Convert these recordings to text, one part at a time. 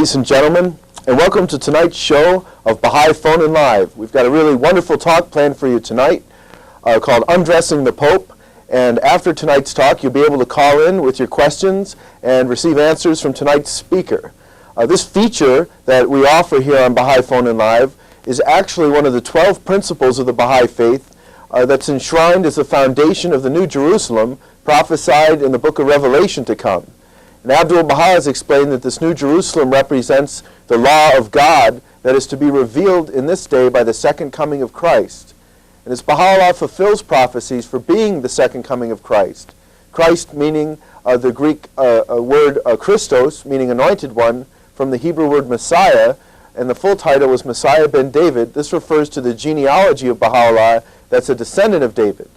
ladies and gentlemen, and welcome to tonight's show of Baha'i Phone In Live. We've got a really wonderful talk planned for you tonight called Undressing the Pope. And after tonight's talk, you'll be able to call in with your questions and receive answers from tonight's speaker. This feature that we offer here on Baha'i Phone In Live is actually one of the 12 principles of the Baha'i faith that's enshrined as the foundation of the New Jerusalem prophesied in the book of Revelation to come. And Abdul-Baha has explained that this New Jerusalem represents the law of God that is to be revealed in this day by the second coming of Christ. And as Baha'u'llah fulfills prophecies for being the second coming of Christ, Christ meaning the Greek word Christos, meaning anointed one, from the Hebrew word Messiah, and the full title was Messiah ben David. This refers to the genealogy of Baha'u'llah that's a descendant of David.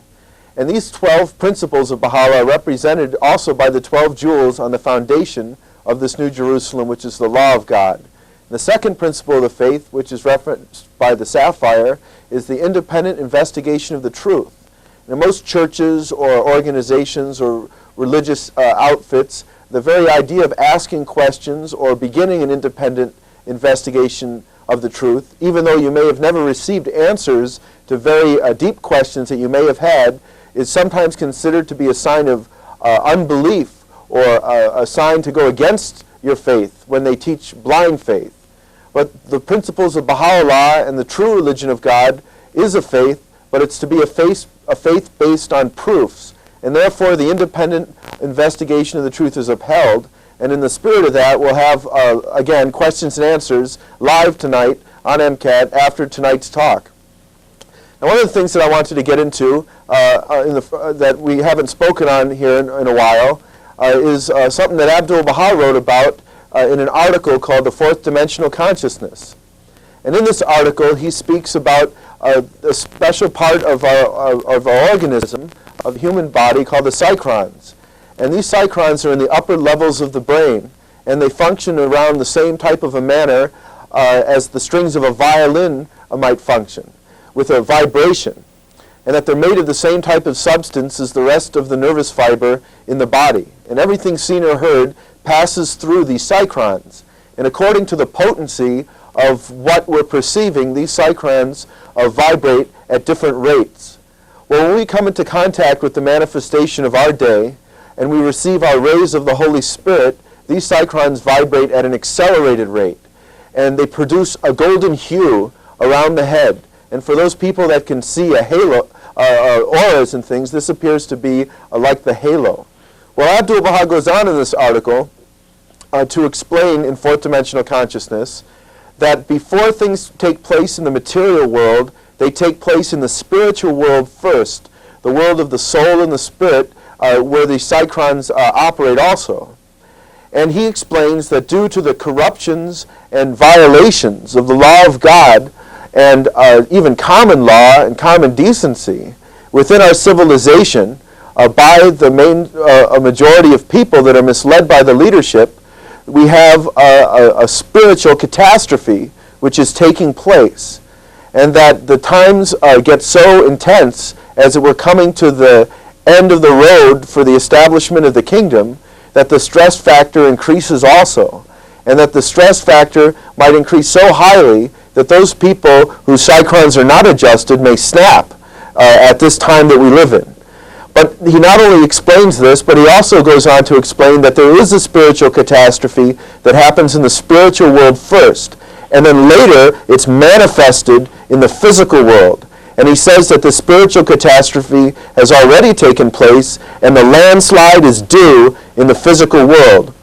And these 12 principles of Baha'u'llah are represented also by the 12 jewels on the foundation of this New Jerusalem, which is the law of God. The second principle of the faith, which is referenced by the sapphire, is the independent investigation of the truth. In most churches or organizations or religious outfits, the very idea of asking questions or beginning an independent investigation of the truth, even though you may have never received answers to very deep questions that you may have had, is sometimes considered to be a sign of unbelief or a sign to go against your faith when they teach blind faith. But the principles of Baha'u'llah and the true religion of God is a faith, but it's to be a faith based on proofs. And therefore the independent investigation of the truth is upheld. And in the spirit of that, we'll have, again, questions and answers live tonight on MCAT after tonight's talk. Now, one of the things that I wanted to get into that we haven't spoken on here in a while is something that Abdul-Baha wrote about in an article called The Fourth Dimensional Consciousness. And in this article, he speaks about a special part of our organism, of the human body, called the psychrons. And these psychrons are in the upper levels of the brain, and they function around the same type of a manner as the strings of a violin might function, with a vibration, and that they're made of the same type of substance as the rest of the nervous fiber in the body. And everything seen or heard passes through these psychrons. And according to the potency of what we're perceiving, these psychrons vibrate at different rates. Well, when we come into contact with the manifestation of our day, and we receive our rays of the Holy Spirit, these psychrons vibrate at an accelerated rate. And they produce a golden hue around the head. And for those people that can see a halo, auras and things, this appears to be like the halo. Well, Abdul-Baha goes on in this article to explain in Fourth Dimensional Consciousness that before things take place in the material world, they take place in the spiritual world first, the world of the soul and the spirit, where the psychrons operate also. And he explains that due to the corruptions and violations of the law of God, and even common law and common decency within our civilization by the a majority of people that are misled by the leadership, we have a spiritual catastrophe which is taking place. And that the times get so intense as we're coming to the end of the road for the establishment of the kingdom, that the stress factor increases also. And that the stress factor might increase so highly that those people whose psychrons are not adjusted may snap at this time that we live in. But he not only explains this, but he also goes on to explain that there is a spiritual catastrophe that happens in the spiritual world first, and then later it's manifested in the physical world. And he says that the spiritual catastrophe has already taken place, and the landslide is due in the physical world.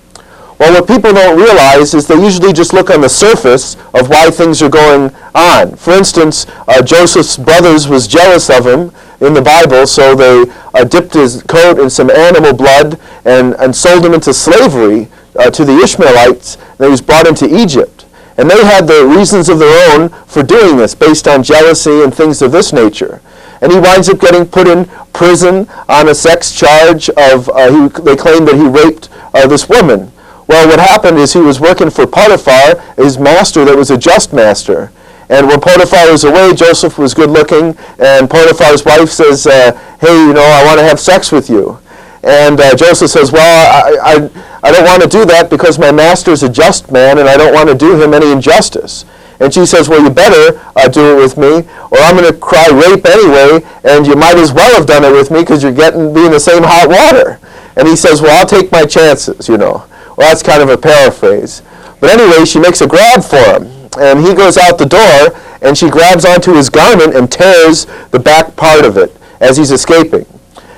Well, what people don't realize is they usually just look on the surface of why things are going on. For instance, Joseph's brothers was jealous of him in the Bible, so they dipped his coat in some animal blood and sold him into slavery to the Ishmaelites. And he was brought into Egypt. And they had the reasons of their own for doing this, based on jealousy and things of this nature. And he winds up getting put in prison on a sex charge of, they claim that he raped this woman. Well, what happened is he was working for Potiphar, his master that was a just master. And when Potiphar was away, Joseph was good looking, and Potiphar's wife says, hey, I want to have sex with you. And Joseph says, well, I don't want to do that because my master's a just man and I don't want to do him any injustice. And she says, well, you better do it with me, or I'm going to cry rape anyway, and you might as well have done it with me because you're be in the same hot water. And he says, well, I'll take my chances, you know. Well, that's kind of a paraphrase. But anyway, she makes a grab for him, and he goes out the door, and she grabs onto his garment and tears the back part of it as he's escaping.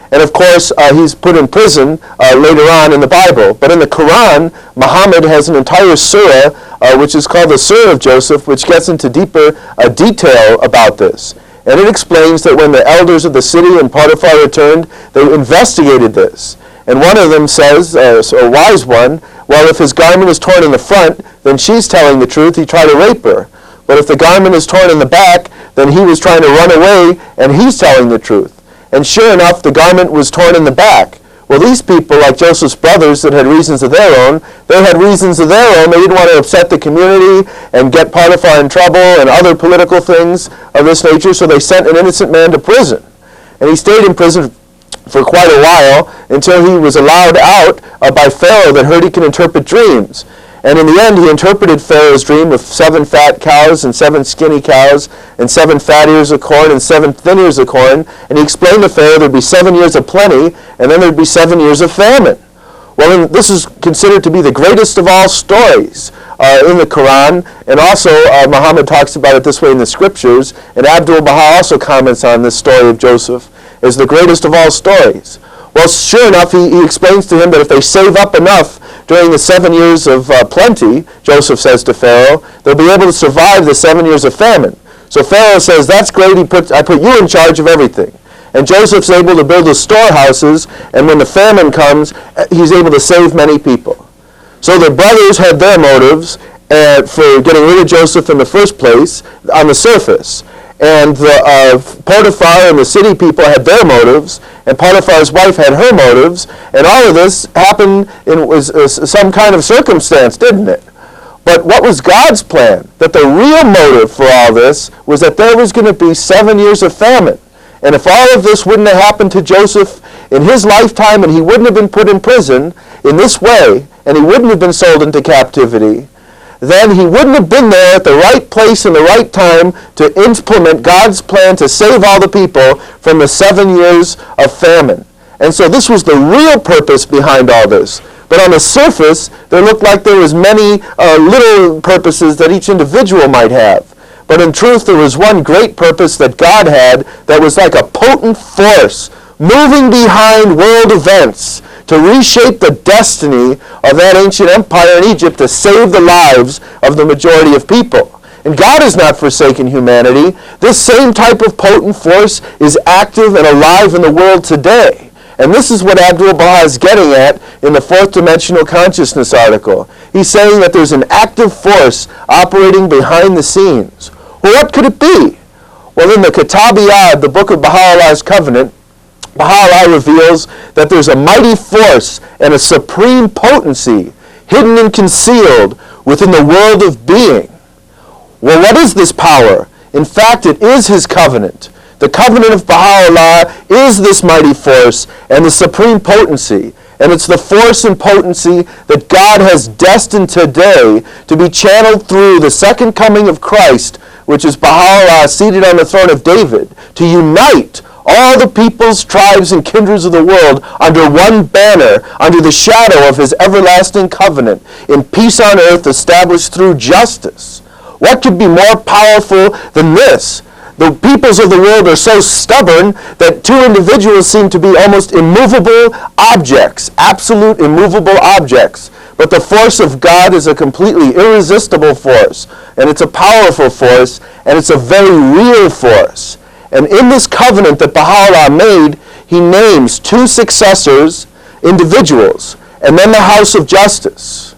And of course, he's put in prison later on in the Bible. But in the Quran, Muhammad has an entire surah, which is called the Surah of Joseph, which gets into deeper detail about this. And it explains that when the elders of the city and Potiphar returned, they investigated this. And one of them says, a wise one, well, if his garment is torn in the front, then she's telling the truth, he tried to rape her. But if the garment is torn in the back, then he was trying to run away, and he's telling the truth. And sure enough, the garment was torn in the back. Well, these people, like Joseph's brothers that had reasons of their own, they had reasons of their own. They didn't want to upset the community and get Potiphar in trouble and other political things of this nature, so they sent an innocent man to prison. And he stayed in prison for quite a while until he was allowed out by Pharaoh that heard he can interpret dreams. And in the end, he interpreted Pharaoh's dream of 7 fat cows and 7 skinny cows and 7 fat ears of corn and 7 thin ears of corn. And he explained to Pharaoh there'd be 7 years of plenty and then there'd be 7 years of famine. Well, this is considered to be the greatest of all stories in the Quran. And also, Muhammad talks about it this way in the scriptures. And Abdul-Baha also comments on this story of Joseph as the greatest of all stories. Well, sure enough, he explains to him that if they save up enough during the 7 years of plenty, Joseph says to Pharaoh, they'll be able to survive the 7 years of famine. So Pharaoh says, that's great, I put you in charge of everything. And Joseph's able to build the storehouses, and when the famine comes, he's able to save many people. So the brothers had their motives for getting rid of Joseph in the first place on the surface. And Potiphar and the city people had their motives, and Potiphar's wife had her motives, and all of this happened in some kind of circumstance, didn't it? But what was God's plan? That the real motive for all this was that there was going to be 7 years of famine. And if all of this wouldn't have happened to Joseph in his lifetime, and he wouldn't have been put in prison in this way, and he wouldn't have been sold into captivity, then he wouldn't have been there at the right place and the right time to implement God's plan to save all the people from the 7 years of famine. And so this was the real purpose behind all this. But on the surface, there looked like there was many little purposes that each individual might have. But in truth, there was one great purpose that God had that was like a potent force moving behind world events to reshape the destiny of that ancient empire in Egypt to save the lives of the majority of people. And God has not forsaken humanity. This same type of potent force is active and alive in the world today. And this is what Abdul-Baha is getting at in the Fourth Dimensional Consciousness article. He's saying that there's an active force operating behind the scenes. Well, what could it be? Well, in the Kitab-i-Yad, the book of Baha'u'llah's Covenant, Baha'u'llah reveals that there's a mighty force and a supreme potency hidden and concealed within the world of being. Well, what is this power? In fact, it is his covenant. The covenant of Baha'u'llah is this mighty force and the supreme potency. And it's the force and potency that God has destined today to be channeled through the second coming of Christ, which is Baha'u'llah seated on the throne of David, to unite all the peoples, tribes, and kindreds of the world under one banner, under the shadow of his everlasting covenant, in peace on earth established through justice. What could be more powerful than this? The peoples of the world are so stubborn that two individuals seem to be almost immovable objects, absolute immovable objects. But the force of God is a completely irresistible force, and it's a powerful force, and it's a very real force. And in this covenant that Baha'u'llah made, he names 2 successors, individuals, and then the house of justice.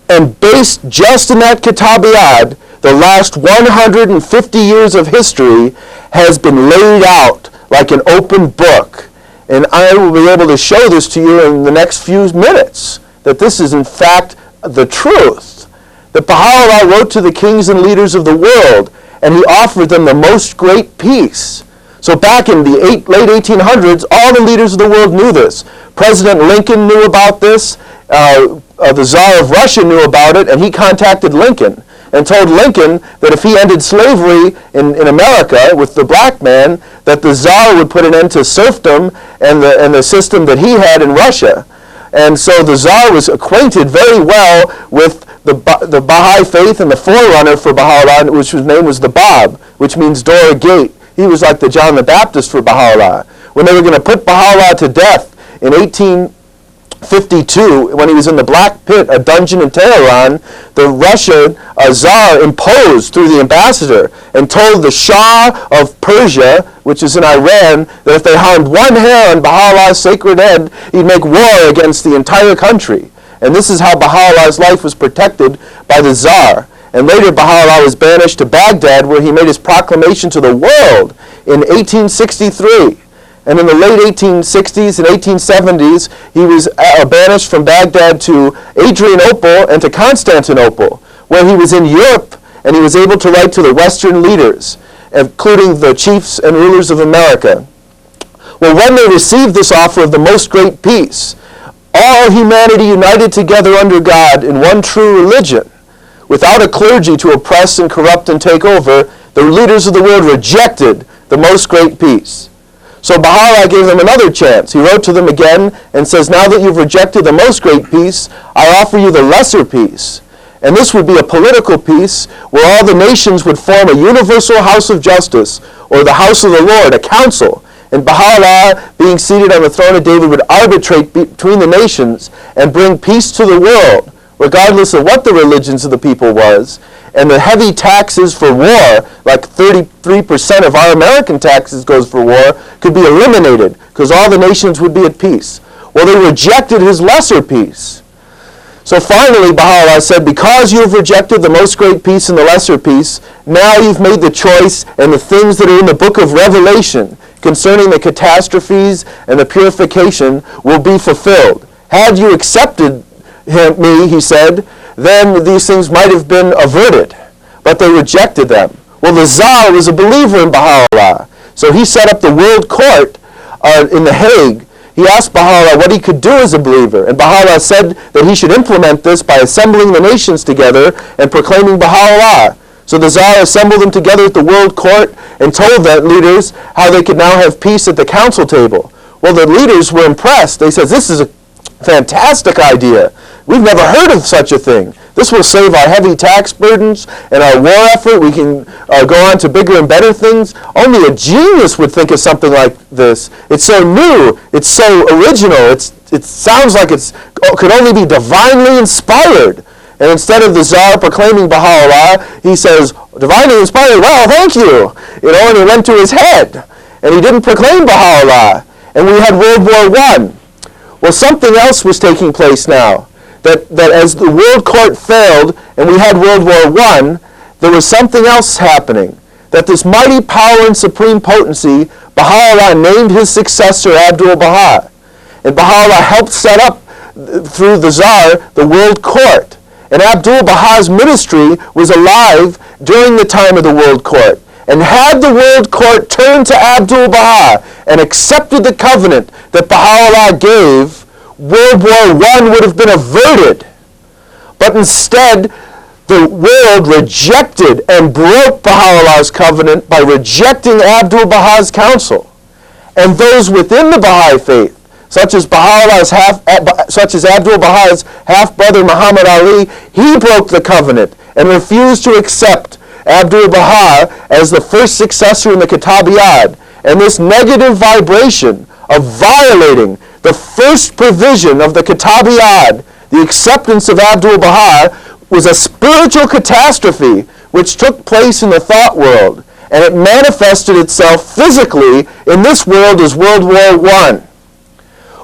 And based just in that Kitab-i-Yad, the last 150 years of history has been laid out like an open book. And I will be able to show this to you in the next few minutes, that this is in fact the truth. That Baha'u'llah wrote to the kings and leaders of the world, and he offered them the most great peace. So back in the late 1800s, all the leaders of the world knew this. President Lincoln knew about this. the Tsar of Russia knew about it, and he contacted Lincoln and told Lincoln that if he ended slavery in America with the black man, that the Tsar would put an end to serfdom and the system that he had in Russia. And so the Tsar was acquainted very well with the Baha'i faith and the forerunner for Baha'u'llah, which his name was the Bab, which means door or gate. He was like the John the Baptist for Baha'u'llah. When they were going to put Baha'u'llah to death in 1852, when he was in the Black Pit, a dungeon in Tehran, the Russian Tsar imposed through the ambassador and told the Shah of Persia, which is in Iran, that if they harmed one hair on Baha'u'llah's sacred head, he'd make war against the entire country. And this is how Baha'u'llah's life was protected by the Tsar. And later Baha'u'llah was banished to Baghdad, where he made his proclamation to the world in 1863. And in the late 1860s and 1870s, he was banished from Baghdad to Adrianople and to Constantinople, where he was in Europe, and he was able to write to the Western leaders, including the chiefs and rulers of America. Well, when they received this offer of the most great peace, all humanity united together under God in one true religion, without a clergy to oppress and corrupt and take over, the leaders of the world rejected the most great peace. So Baha'u'llah gave them another chance. He wrote to them again and says, now that you've rejected the most great peace, I offer you the lesser peace. And this would be a political peace where all the nations would form a universal house of justice, or the house of the Lord, a council. And Baha'u'llah, being seated on the throne of David, would arbitrate between the nations and bring peace to the world, regardless of what the religions of the people was. And the heavy taxes for war, like 33% of our American taxes goes for war, could be eliminated because all the nations would be at peace. Well, they rejected his lesser peace. So finally, Baha'u'llah said, because you have rejected the most great peace and the lesser peace, now you've made the choice, and the things that are in the book of Revelation concerning the catastrophes and the purification will be fulfilled. Had you accepted me, he said, then these things might have been averted, but they rejected them. Well, the Tsar was a believer in Baha'u'llah, so he set up the World Court in The Hague. He asked Baha'u'llah what he could do as a believer, and Baha'u'llah said that he should implement this by assembling the nations together and proclaiming Baha'u'llah. So the Tsar assembled them together at the World Court and told the leaders how they could now have peace at the council table. Well, the leaders were impressed. They said, this is a fantastic idea. We've never heard of such a thing. This will save our heavy tax burdens and our war effort. We can go on to bigger and better things. Only a genius would think of something like this. It's so new. It's so original. It sounds like it could only be divinely inspired. And instead of the Tsar proclaiming Baha'u'llah, he says, divinely inspired, well, thank you. And he went to his head. And he didn't proclaim Baha'u'llah. And we had World War I. Well, something else was taking place now. That as the World Court failed and we had World War I, there was something else happening. That this mighty power and supreme potency, Baha'u'llah named his successor Abdul-Baha. And Baha'u'llah helped set up, through the Tsar, the World Court. And Abdul-Baha's ministry was alive during the time of the World Court. And had the World Court turned to Abdul-Baha and accepted the covenant that Baha'u'llah gave, World War I would have been averted. But instead, the world rejected and broke Baha'u'llah's covenant by rejecting Abdul-Baha's counsel. And those within the Baha'i faith, such as Abdul-Baha's half-brother Muhammad Ali, he broke the covenant and refused to accept Abdul-Baha as the first successor in the Kitabiyad. And this negative vibration of violating the first provision of the Kitabiyad, the acceptance of Abdul-Baha, was a spiritual catastrophe which took place in the thought world, and it manifested itself physically in this world as World War I.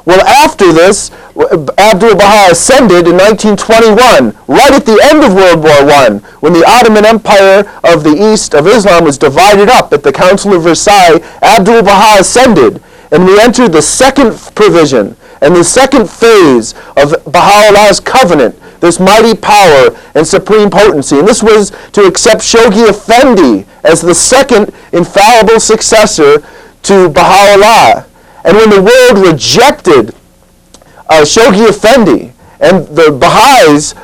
Well, after this, Abdul-Baha ascended in 1921, right at the end of World War I, when the Ottoman Empire of the East of Islam was divided up at the Council of Versailles. Abdul-Baha ascended, and we entered the second provision and the second phase of Baha'u'llah's covenant, this mighty power and supreme potency. And this was to accept Shoghi Effendi as the second infallible successor to Baha'u'llah. And when the world rejected Shoghi Effendi And the Baha'is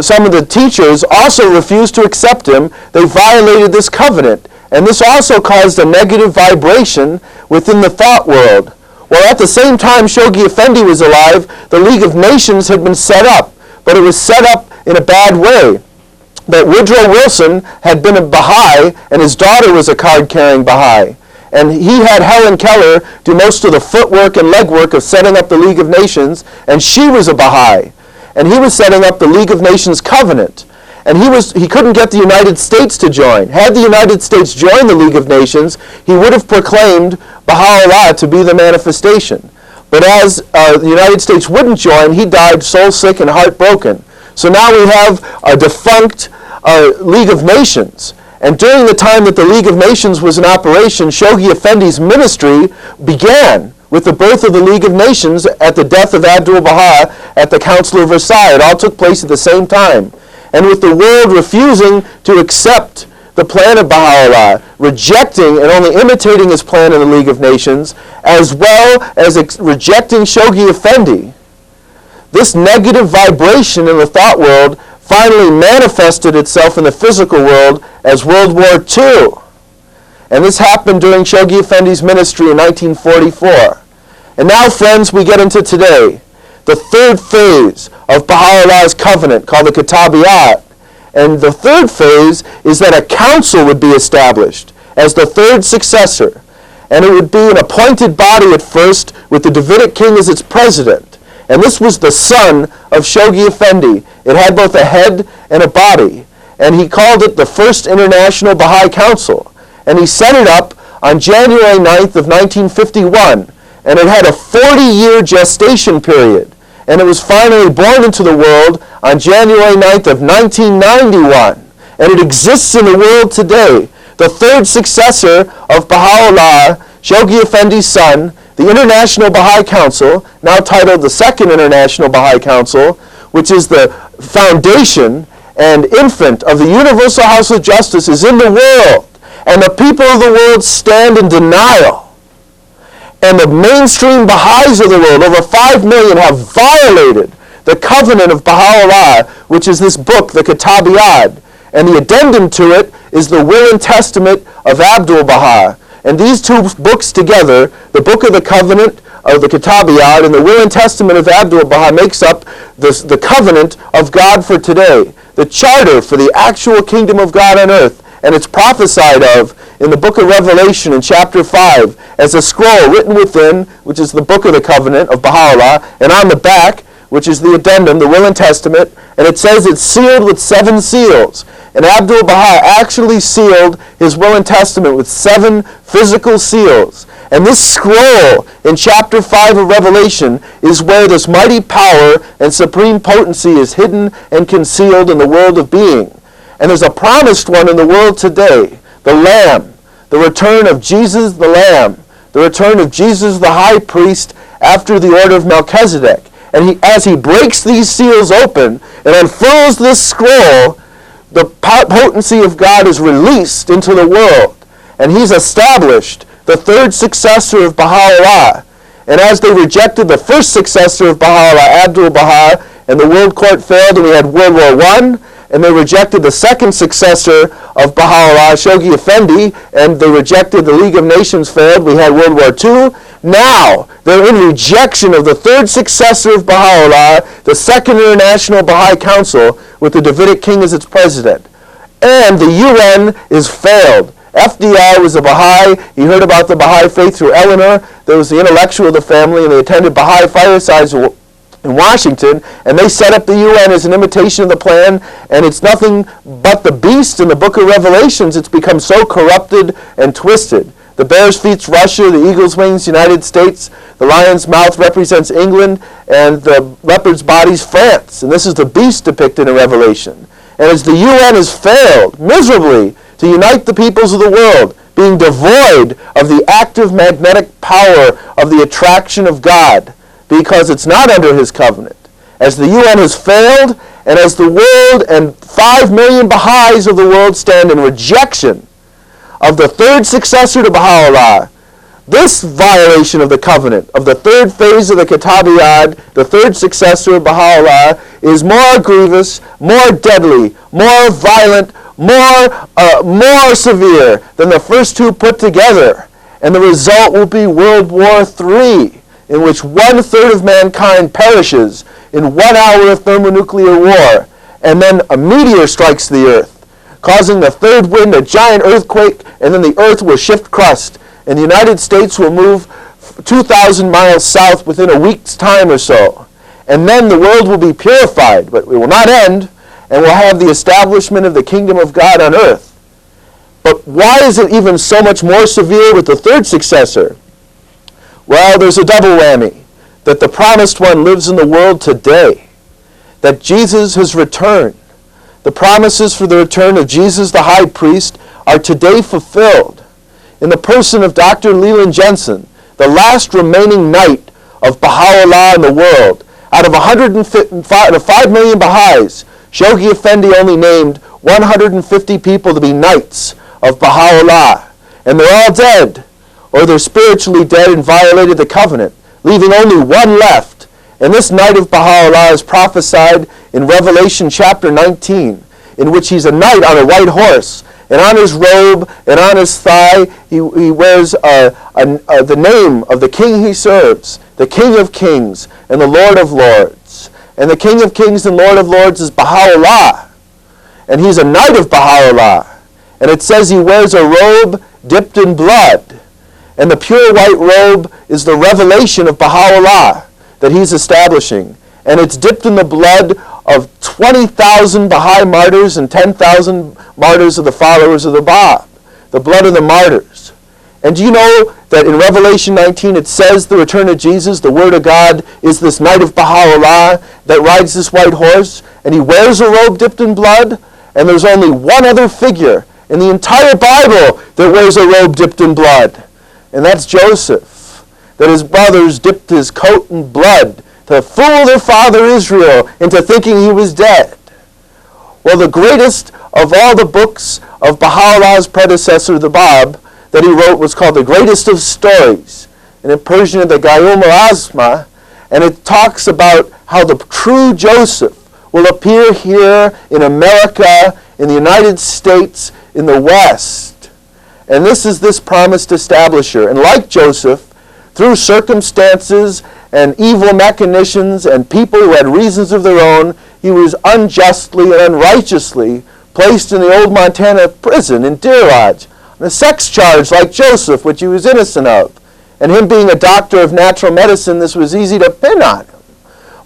some of the teachers also refused to accept him. They violated this covenant. And this also caused a negative vibration within the thought world. Well, at the same time Shoghi Effendi was alive, the League of Nations had been set up. But it was set up in a bad way. That Woodrow Wilson had been a Baha'i, and his daughter was a card-carrying Baha'i. And he had Helen Keller do most of the footwork and legwork of setting up the League of Nations, and she was a Baha'i. And he was setting up the League of Nations covenant. And he couldn't get the United States to join. Had the United States joined the League of Nations, he would have proclaimed Baha'u'llah to be the manifestation. But as the United States wouldn't join, he died soul-sick and heartbroken. So now we have a defunct League of Nations. And during the time that the League of Nations was in operation, Shoghi Effendi's ministry began with the birth of the League of Nations at the death of Abdul-Baha at the Council of Versailles. It all took place at the same time. And with the world refusing to accept the plan of Baha'u'llah, rejecting and only imitating his plan in the League of Nations, as well as rejecting Shoghi Effendi, this negative vibration in the thought world finally manifested itself in the physical world as World War II. And this happened during Shoghi Effendi's ministry in 1944. And now, friends, we get into today, the third phase of Baha'u'llah's covenant called the Kitabiyat. And the third phase is that a council would be established as the third successor. And it would be an appointed body at first with the Davidic king as its president. And this was the son of Shoghi Effendi. It had both a head and a body. And he called it the First International Baha'i Council. And he set it up on January 9th of 1951. And it had a 40-year gestation period. And it was finally born into the world on January 9th of 1991. And it exists in the world today. The third successor of Baha'u'llah, Shoghi Effendi's son, the International Baha'i Council, now titled the Second International Baha'i Council, which is the foundation and infant of the Universal House of Justice, is in the world. And the people of the world stand in denial. And the mainstream Baha'is of the world, over 5 million, have violated the covenant of Baha'u'llah, which is this book, the Kitabiyat. And the addendum to it is the Will and Testament of Abdul-Baha. And these two books together, the Book of the Covenant of the Kitabiyat and the Will and Testament of Abdul-Baha, makes up the covenant of God for today, the charter for the actual kingdom of God on earth. And it's prophesied of in the book of Revelation in chapter 5 as a scroll written within, which is the Book of the Covenant of Baha'u'llah, and on the back, which is the addendum, the Will and Testament, and it says it's sealed with 7 seals. And Abdul-Baha actually sealed his Will and Testament with 7 physical seals. And this scroll in chapter 5 of Revelation is where this mighty power and supreme potency is hidden and concealed in the world of being. And there's a promised one in the world today, the Lamb, the return of Jesus the Lamb, the return of Jesus the High Priest after the order of Melchizedek. And as he breaks these seals open and unfurls this scroll, the potency of God is released into the world. And he's established the third successor of Baha'u'llah. And as they rejected the first successor of Baha'u'llah, Abdul-Baha, and the world court failed and we had World War I, and they rejected the second successor of Baha'u'llah, Shoghi Effendi, and they rejected the League of Nations failed, we had World War II. Now, they're in rejection of the third successor of Baha'u'llah, the Second International Baha'i Council, with the Davidic king as its president. And the UN is failed. FDR was a Baha'i. He heard about the Baha'i faith through Eleanor. There was the intellectual of the family, and they attended Baha'i firesides in Washington, and they set up the UN as an imitation of the plan, and it's nothing but the beast in the book of Revelations. It's become so corrupted and twisted. The bear's feet's Russia, the eagle's wings, United States, the lion's mouth represents England, and the leopard's body's France. And this is the beast depicted in Revelation. And as the UN has failed miserably to unite the peoples of the world, being devoid of the active magnetic power of the attraction of God, because it's not under his covenant. As the UN has failed, and as the world and 5 million Baha'is of the world stand in rejection of the third successor to Baha'u'llah, This violation of the covenant, of the third phase of the Kitab-i-Yad, the third successor of Baha'u'llah, is more grievous, more deadly, more violent, more severe than the first two put together. And the result will be World War III, in which 1/3 of mankind perishes in 1 hour of thermonuclear war, and then a meteor strikes the earth, causing the third wind, a giant earthquake, and then the earth will shift crust, and the United States will move 2,000 miles south within a week's time or so. And then the world will be purified, but it will not end, and we'll have the establishment of the kingdom of God on earth. But why is it even so much more severe with the third successor? Well, there's a double whammy, that the promised one lives in the world today, that Jesus has returned. The promises for the return of Jesus the high priest are today fulfilled in the person of Dr. Leland Jensen, the last remaining knight of Baha'u'llah in the world. Out of 5 million Baha'is, Shoghi Effendi only named 150 people to be knights of Baha'u'llah, and they're all dead, or they're spiritually dead and violated the covenant, leaving only one left. And this knight of Baha'u'llah is prophesied in Revelation chapter 19, in which he's a knight on a white horse, and on his robe and on his thigh he wears the name of the king he serves, the King of Kings and the Lord of Lords. And the King of Kings and Lord of Lords is Baha'u'llah, and he's a knight of Baha'u'llah. And it says he wears a robe dipped in blood. And the pure white robe is the revelation of Baha'u'llah that he's establishing. And it's dipped in the blood of 20,000 Baha'i martyrs and 10,000 martyrs of the followers of the Bab, the blood of the martyrs. And do you know that in Revelation 19 it says the return of Jesus, the Word of God, is this knight of Baha'u'llah that rides this white horse, and he wears a robe dipped in blood, and there's only one other figure in the entire Bible that wears a robe dipped in blood, and that's Joseph, that his brothers dipped his coat in blood to fool their father Israel into thinking he was dead. Well, the greatest of all the books of Baha'u'llah's predecessor, the Bab, that he wrote was called The Greatest of Stories, and in Persian the Gayum al-Azma, and it talks about how the true Joseph will appear here in America, in the United States, in the West. And this is this promised establisher. And like Joseph, through circumstances and evil machinations and people who had reasons of their own, he was unjustly and unrighteously placed in the old Montana prison in Deer Lodge on a sex charge like Joseph, which he was innocent of. And him being a doctor of natural medicine, this was easy to pin on him.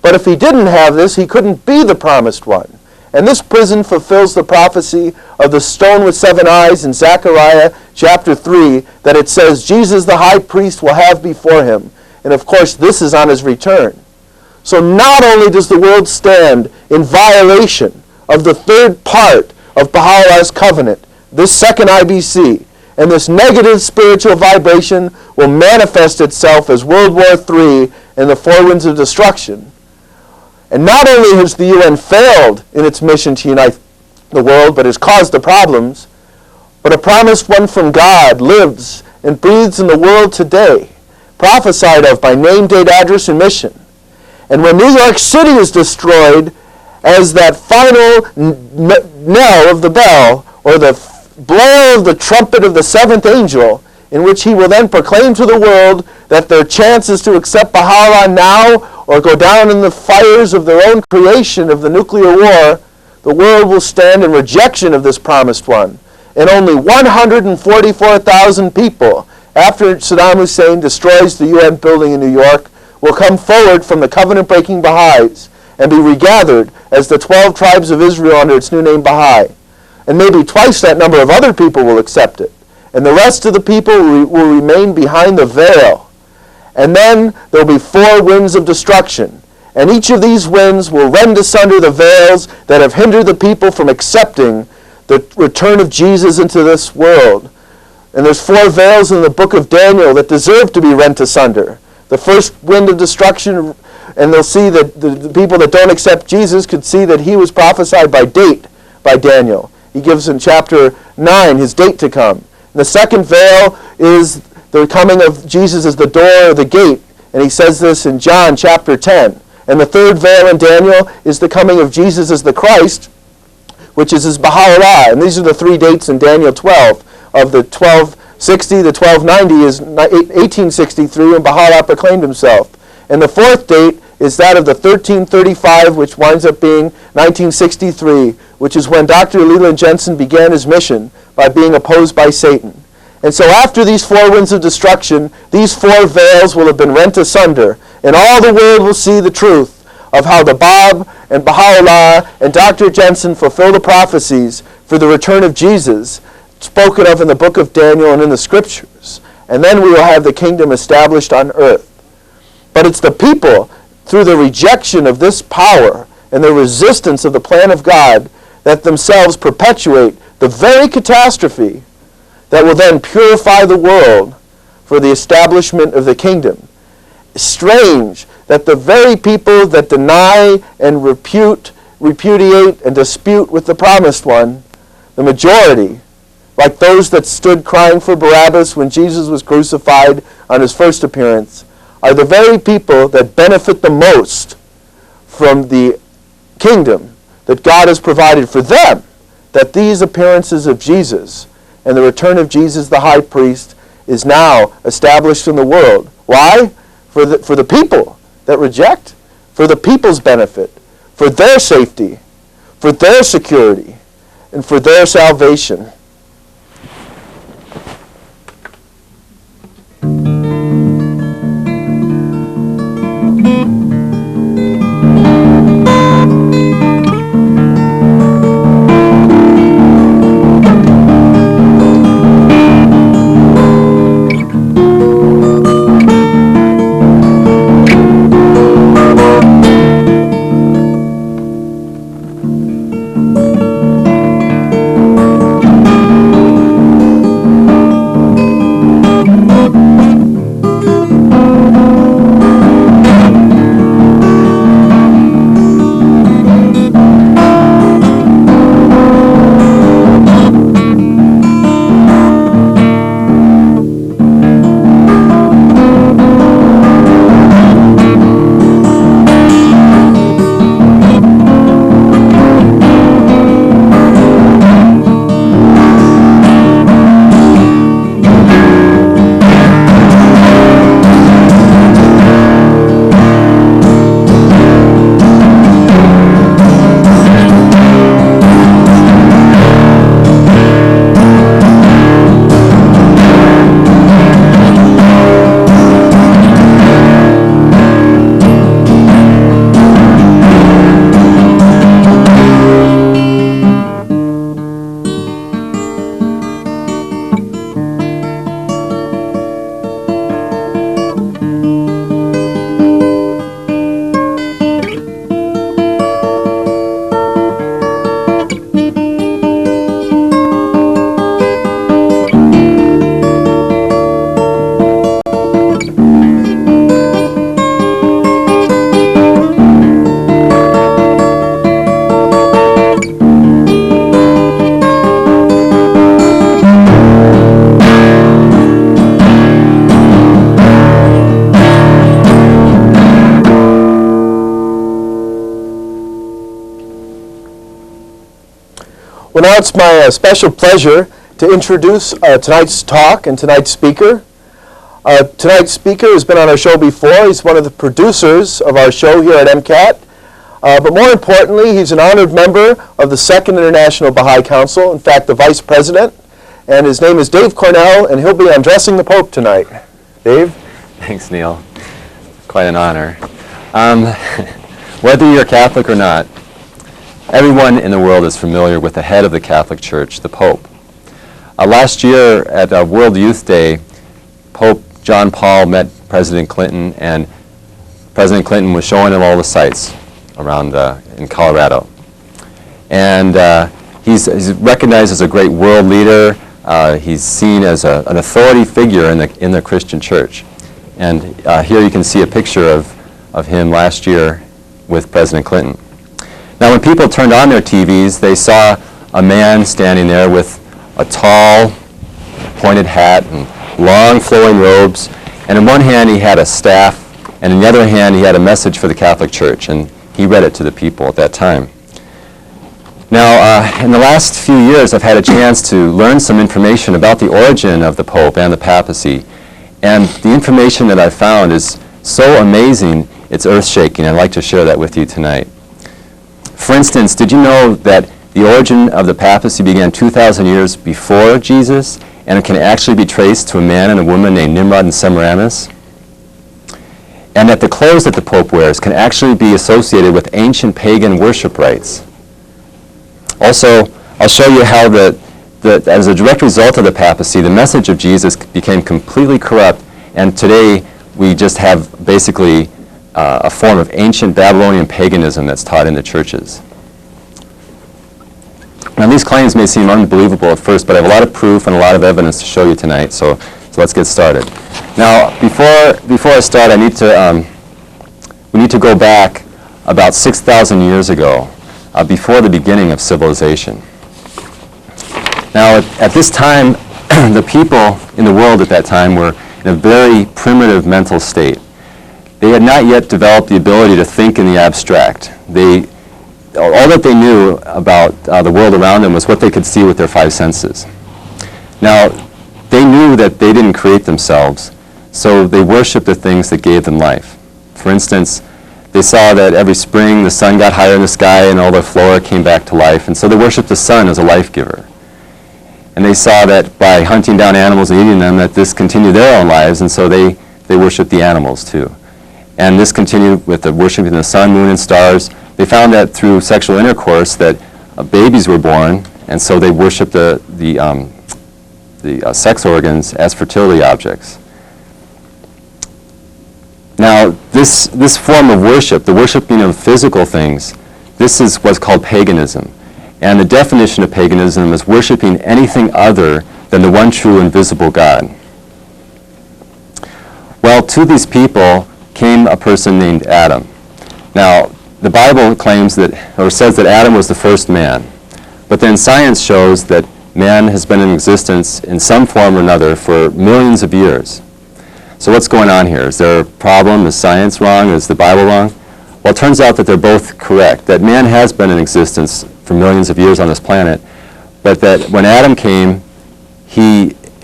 But if he didn't have this, he couldn't be the promised one. And this prison fulfills the prophecy of the stone with 7 eyes in Zechariah chapter 3, that it says Jesus the high priest will have before him. And of course, this is on his return. So not only does the world stand in violation of the third part of Baha'u'llah's covenant, this second IBC, and this negative spiritual vibration will manifest itself as World War III and the 4 winds of destruction. And not only has the UN failed in its mission to unite the world, but has caused the problems, but a promised one from God lives and breathes in the world today, prophesied of by name, date, address, and mission. And when New York City is destroyed, as that final knell of the bell, or the blow of the trumpet of the 7th angel, in which he will then proclaim to the world that their chance is to accept Baha'u'llah now or go down in the fires of their own creation of the nuclear war, the world will stand in rejection of this promised one. And only 144,000 people, after Saddam Hussein destroys the UN building in New York, will come forward from the covenant-breaking Baha'is and be regathered as the 12 tribes of Israel under its new name Baha'i. And maybe twice that number of other people will accept it. And the rest of the people will remain behind the veil. And then there will be 4 winds of destruction. And each of these winds will rend asunder the veils that have hindered the people from accepting the return of Jesus into this world. And there's 4 veils in the book of Daniel that deserve to be rent asunder. The first wind of destruction, and they'll see that the people that don't accept Jesus could see that he was prophesied by date by Daniel. He gives in chapter 9 his date to come. And the second veil is the coming of Jesus as the door or the gate, and he says this in John chapter 10. And the third veil in Daniel is the coming of Jesus as the Christ, which is his Baha'u'llah. And these are the three dates in Daniel 12. Of the 1260, the 1290 is 1863 when Baha'u'llah proclaimed himself. And the fourth date is that of the 1335, which winds up being 1963, which is when Dr. Leland Jensen began his mission by being opposed by Satan. And so after these four winds of destruction, these four veils will have been rent asunder, and all the world will see the truth of how the Bab and Baha'u'llah and Dr. Jensen fulfill the prophecies for the return of Jesus spoken of in the book of Daniel and in the scriptures. And then we will have the kingdom established on earth. But it's the people, through the rejection of this power and the resistance of the plan of God, that themselves perpetuate the very catastrophe that will then purify the world for the establishment of the kingdom. Strange that the very people that deny and repudiate and dispute with the promised one, the majority, like those that stood crying for Barabbas when Jesus was crucified on his first appearance, are the very people that benefit the most from the kingdom that God has provided for them, that these appearances of Jesus and the return of Jesus the high priest is now established in the world. Why? For the people that reject, for the people's benefit, for their safety, for their security, and for their salvation. Well, now it's my special pleasure to introduce tonight's talk and tonight's speaker. Tonight's speaker has been on our show before. He's one of the producers of our show here at MCAT. But more importantly, he's an honored member of the Second International Baha'i Council, in fact, the vice president. And his name is Dave Cornell, and he'll be undressing the Pope tonight. Dave? Thanks, Neil. Quite an honor. Whether you're Catholic or not, everyone in the world is familiar with the head of the Catholic Church, the Pope. Last year at World Youth Day, Pope John Paul met President Clinton, and President Clinton was showing him all the sights around in Colorado. And he's recognized as a great world leader. He's seen as an authority figure in the Christian church. And here you can see a picture of him last year with President Clinton. Now, when people turned on their TVs, they saw a man standing there with a tall, pointed hat and long flowing robes, and in one hand he had a staff, and in the other hand he had a message for the Catholic Church, and he read it to the people at that time. Now, in the last few years, I've had a chance to learn some information about the origin of the Pope and the papacy, and the information that I've found is so amazing, it's earth-shaking. I'd like to share that with you tonight. For instance, did you know that the origin of the papacy began 2,000 years before Jesus, and it can actually be traced to a man and a woman named Nimrod and Semiramis? And that the clothes that the Pope wears can actually be associated with ancient pagan worship rites. Also, I'll show you how as a direct result of the papacy, the message of Jesus became completely corrupt, and today we just have basically a form of ancient Babylonian paganism that's taught in the churches. Now, these claims may seem unbelievable at first, but I have a lot of proof and a lot of evidence to show you tonight, so let's get started. Now, before I start, we need to go back about 6,000 years ago, before the beginning of civilization. Now, at this time, the people in the world at that time were in a very primitive mental state. They had not yet developed the ability to think in the abstract. All that they knew about the world around them was what they could see with their five senses. Now, they knew that they didn't create themselves, so they worshiped the things that gave them life. For instance, they saw that every spring the sun got higher in the sky and all the flora came back to life, and so they worshiped the sun as a life giver. And they saw that by hunting down animals and eating them, that this continued their own lives, and so they worshiped the animals too. And this continued with the worshiping the sun, moon, and stars. They found that through sexual intercourse that babies were born, and so they worshiped the sex organs as fertility objects. Now, this form of worship, the worshiping of physical things, this is what's called paganism. And the definition of paganism is worshiping anything other than the one true invisible God. Well, to these people came a person named Adam. Now, the Bible claims that, or says that Adam was the first man. But then science shows that man has been in existence in some form or another for millions of years. So what's going on here? Is there a problem? Is science wrong? Is the Bible wrong? Well, it turns out that they're both correct, that man has been in existence for millions of years on this planet, but that when Adam came,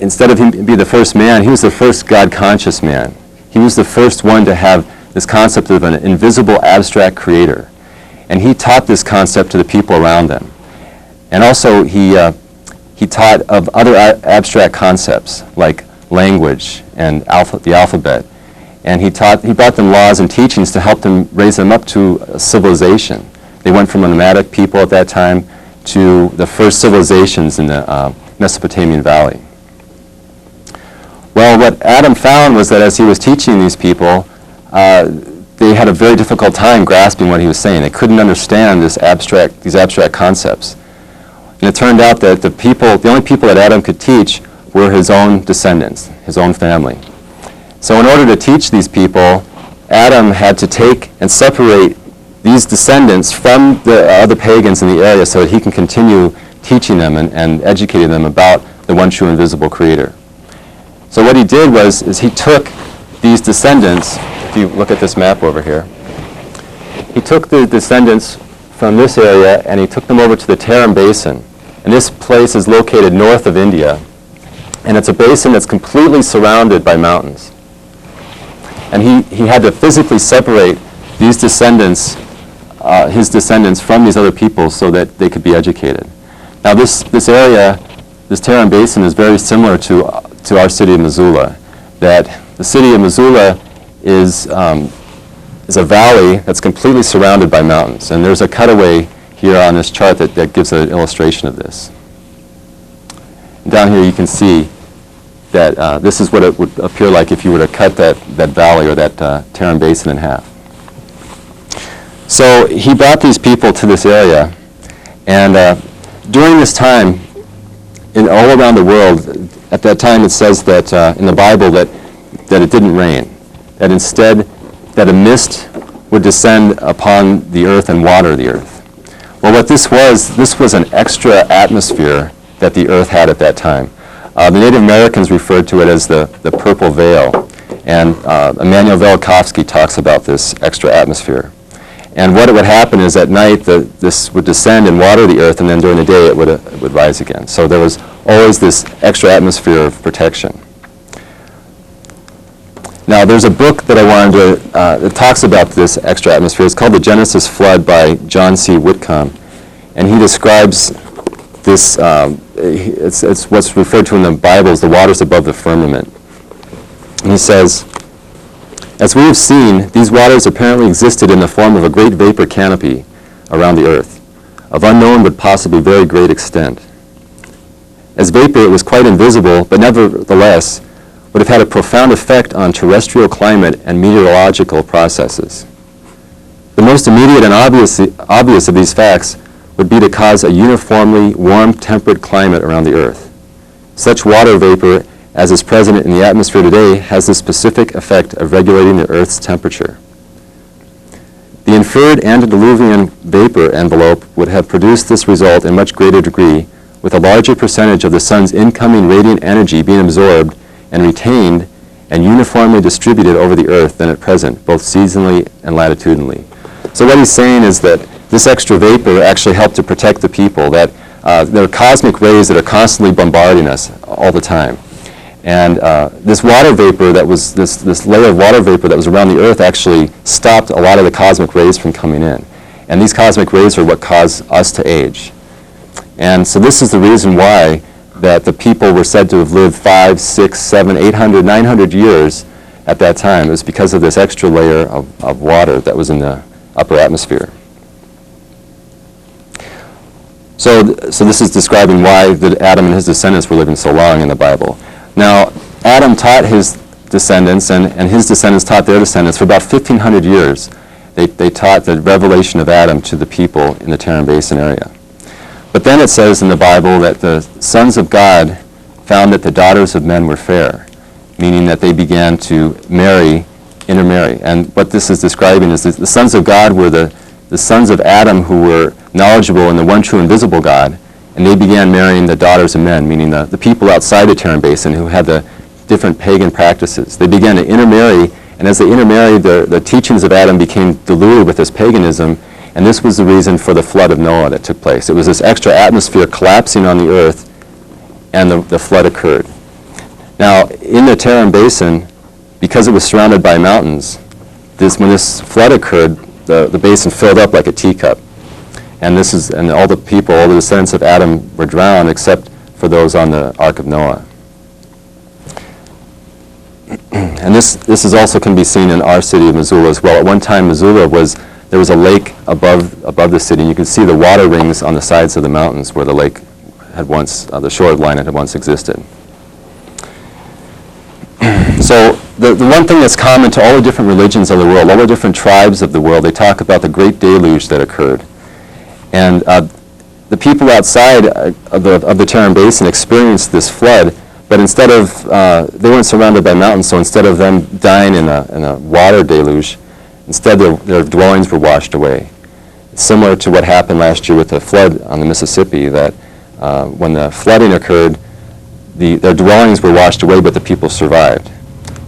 instead of him being the first man, he was the first God-conscious man. He was the first one to have this concept of an invisible abstract creator. And he taught this concept to the people around them. And also he taught of other abstract concepts like language and the alphabet. And he brought them laws and teachings to help them raise them up to a civilization. They went from a nomadic people at that time to the first civilizations in the Mesopotamian Valley. Well, what Adam found was that as he was teaching these people, they had a very difficult time grasping what he was saying. They couldn't understand these abstract concepts. And it turned out that the only people that Adam could teach were his own descendants, his own family. So in order to teach these people, Adam had to take and separate these descendants from the other pagans in the area so that he can continue teaching them and educating them about the one true invisible creator. So what he did is he took these descendants, if you look at this map over here, he took the descendants from this area and he took them over to the Tarim Basin. And this place is located north of India. And it's a basin that's completely surrounded by mountains. And he had to physically separate these descendants, his descendants, from these other people so that they could be educated. Now this area, this Tarim Basin, is very similar to our city of Missoula. That the city of Missoula is a valley that's completely surrounded by mountains. And there's a cutaway here on this chart that gives an illustration of this. And down here you can see that this is what it would appear like if you were to cut that valley or that Tarim Basin in half. So he brought these people to this area, and during this time, all around the world, at that time it says that in the Bible that it didn't rain, that instead that a mist would descend upon the earth and water the earth. Well, what this was an extra atmosphere that the earth had at that time. The Native Americans referred to it as the purple veil, and Immanuel Velikovsky talks about this extra atmosphere. And what would happen is at night this would descend and water the earth, and then during the day it would rise again. So there was always this extra atmosphere of protection. Now there's a book that I wanted to, that talks about this extra atmosphere. It's called The Genesis Flood by John C. Whitcomb. And he describes this, it's what's referred to in the Bible as the waters above the firmament. And he says, "As we have seen, these waters apparently existed in the form of a great vapor canopy around the earth, of unknown but possibly very great extent. As vapor, it was quite invisible, but nevertheless would have had a profound effect on terrestrial climate and meteorological processes. The most immediate and obvious of these facts would be to cause a uniformly warm, temperate climate around the earth. Such water vapor as is present in the atmosphere today has the specific effect of regulating the Earth's temperature. The inferred antediluvian vapor envelope would have produced this result in much greater degree, with a larger percentage of the sun's incoming radiant energy being absorbed and retained and uniformly distributed over the Earth than at present, both seasonally and latitudinally." So what he's saying is that this extra vapor actually helped to protect the people, that there are cosmic rays that are constantly bombarding us all the time. And this water vapor that was, this layer of water vapor that was around the Earth actually stopped a lot of the cosmic rays from coming in. And these cosmic rays are what cause us to age. And so this is the reason why that the people were said to have lived 5, 6, 7, 800, 900 years at that time. It was because of this extra layer of water that was in the upper atmosphere. So this is describing why Adam and his descendants were living so long in the Bible. Now, Adam taught his descendants, and his descendants taught their descendants for about 1,500 years. They taught the revelation of Adam to the people in the Tarim Basin area. But then it says in the Bible that the sons of God found that the daughters of men were fair, meaning that they began to intermarry. And what this is describing is that the sons of God were the sons of Adam who were knowledgeable in the one true invisible God, and they began marrying the daughters of men, meaning the people outside the Tarim Basin who had the different pagan practices. They began to intermarry, and as they intermarried, the teachings of Adam became diluted with this paganism, and this was the reason for the flood of Noah that took place. It was this extra atmosphere collapsing on the earth, and the flood occurred. Now, in the Tarim Basin, because it was surrounded by mountains, when this flood occurred, the basin filled up like a teacup. And all the people, all the descendants of Adam were drowned except for those on the Ark of Noah. And this is also can be seen in our city of Missoula as well. At one time, Missoula there was a lake above the city, and you can see the water rings on the sides of the mountains where the lake had once, the shoreline had once existed. So the one thing that's common to all the different religions of the world, all the different tribes of the world, they talk about the great deluge that occurred. And the people outside of the Tarim Basin experienced this flood, but instead of, they weren't surrounded by mountains, so instead of them dying in a water deluge, instead their dwellings were washed away. It's similar to what happened last year with the flood on the Mississippi, that when the flooding occurred, their dwellings were washed away, but the people survived.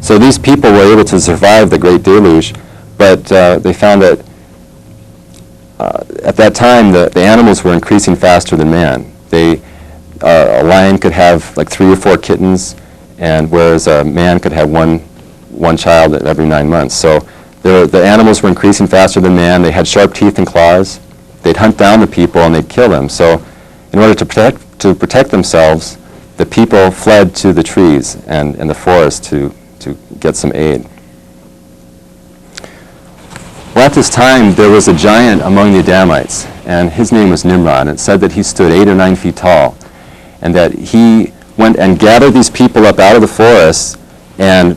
So these people were able to survive the great deluge, but they found that at that time the animals were increasing faster than man. A lion could have like 3 or 4 kittens, and whereas a man could have one child every 9 months. So the animals were increasing faster than man. They had sharp teeth and claws. They'd hunt down the people and they'd kill them. So in order to protect themselves, the people fled to the trees and the forest to get some aid. Well, at this time, there was a giant among the Adamites, and his name was Nimrod. It said that he stood 8 or 9 feet tall, and that he went and gathered these people up out of the forest and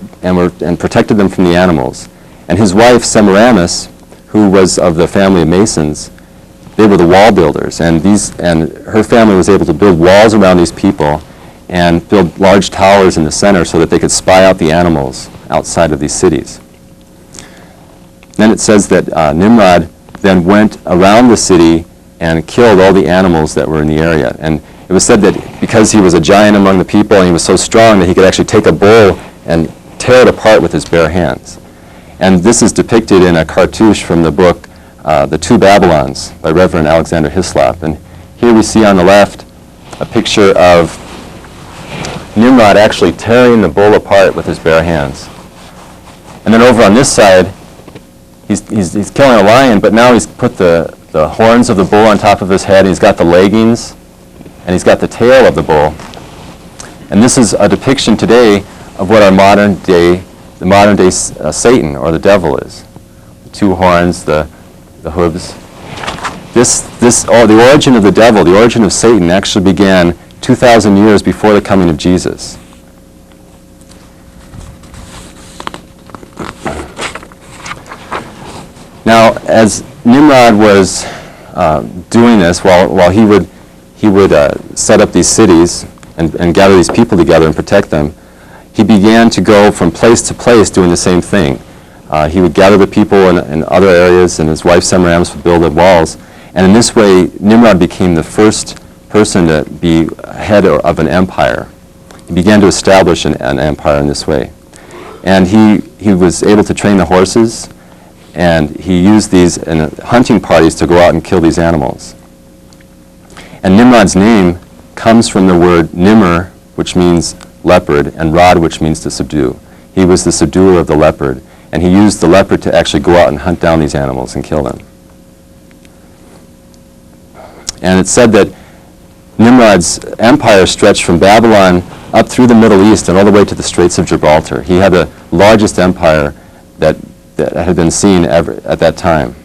protected them from the animals. And his wife, Semiramis, who was of the family of Masons, they were the wall builders, and her family was able to build walls around these people and build large towers in the center so that they could spy out the animals outside of these cities. Then it says that Nimrod then went around the city and killed all the animals that were in the area. And It was said that because he was a giant among the people and he was so strong that he could actually take a bull and tear it apart with his bare hands. And this is depicted in a cartouche from the book The Two Babylons by Reverend Alexander Hislop. And here we see on the left a picture of Nimrod actually tearing the bull apart with his bare hands. And then over on this side, he's killing a lion, but now he's put the horns of the bull on top of his head, and he's got the leggings, and he's got the tail of the bull. And this is a depiction today of what our modern day Satan, or the devil, is. The two horns, the hooves. The origin of the devil, the origin of Satan, actually began 2,000 years before the coming of Jesus. Now, as Nimrod was doing this, while he would set up these cities and gather these people together and protect them, he began to go from place to place doing the same thing. He would gather the people in other areas, and his wife Semiramis would build the walls. And in this way, Nimrod became the first person to be head of an empire. He began to establish an empire in this way. And he was able to train the horses, and he used these in hunting parties to go out and kill these animals. And Nimrod's name comes from the word Nimr, which means leopard, and Rod, which means to subdue. He was the subduer of the leopard, and he used the leopard to actually go out and hunt down these animals and kill them. And it's said that Nimrod's empire stretched from Babylon up through the Middle East and all the way to the Straits of Gibraltar. He had the largest empire that had been seen ever at that time.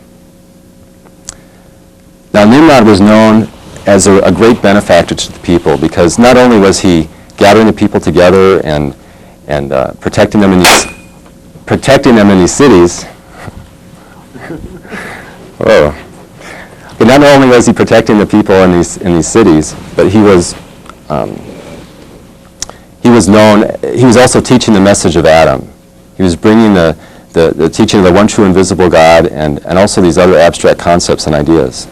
Now, Nimrod was known as a great benefactor to the people, because not only was he gathering the people together and protecting them in these cities. Whoa. But not only was he protecting the people in these cities, but he was also teaching the message of Adam. He was bringing the teaching of the one true invisible God, and also these other abstract concepts and ideas.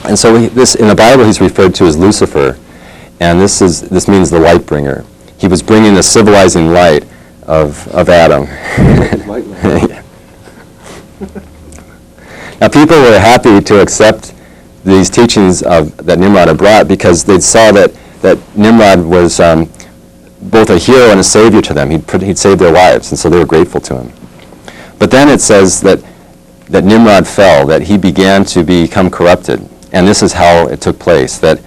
And so in the Bible he's referred to as Lucifer, and this means the light bringer. He was bringing the civilizing light of Adam. Now, people were happy to accept these teachings that Nimrod had brought, because they saw that Nimrod was both a hero and a savior to them. He'd saved their lives, and so they were grateful to him. But then it says that Nimrod fell, that he began to become corrupted. And this is how it took place, that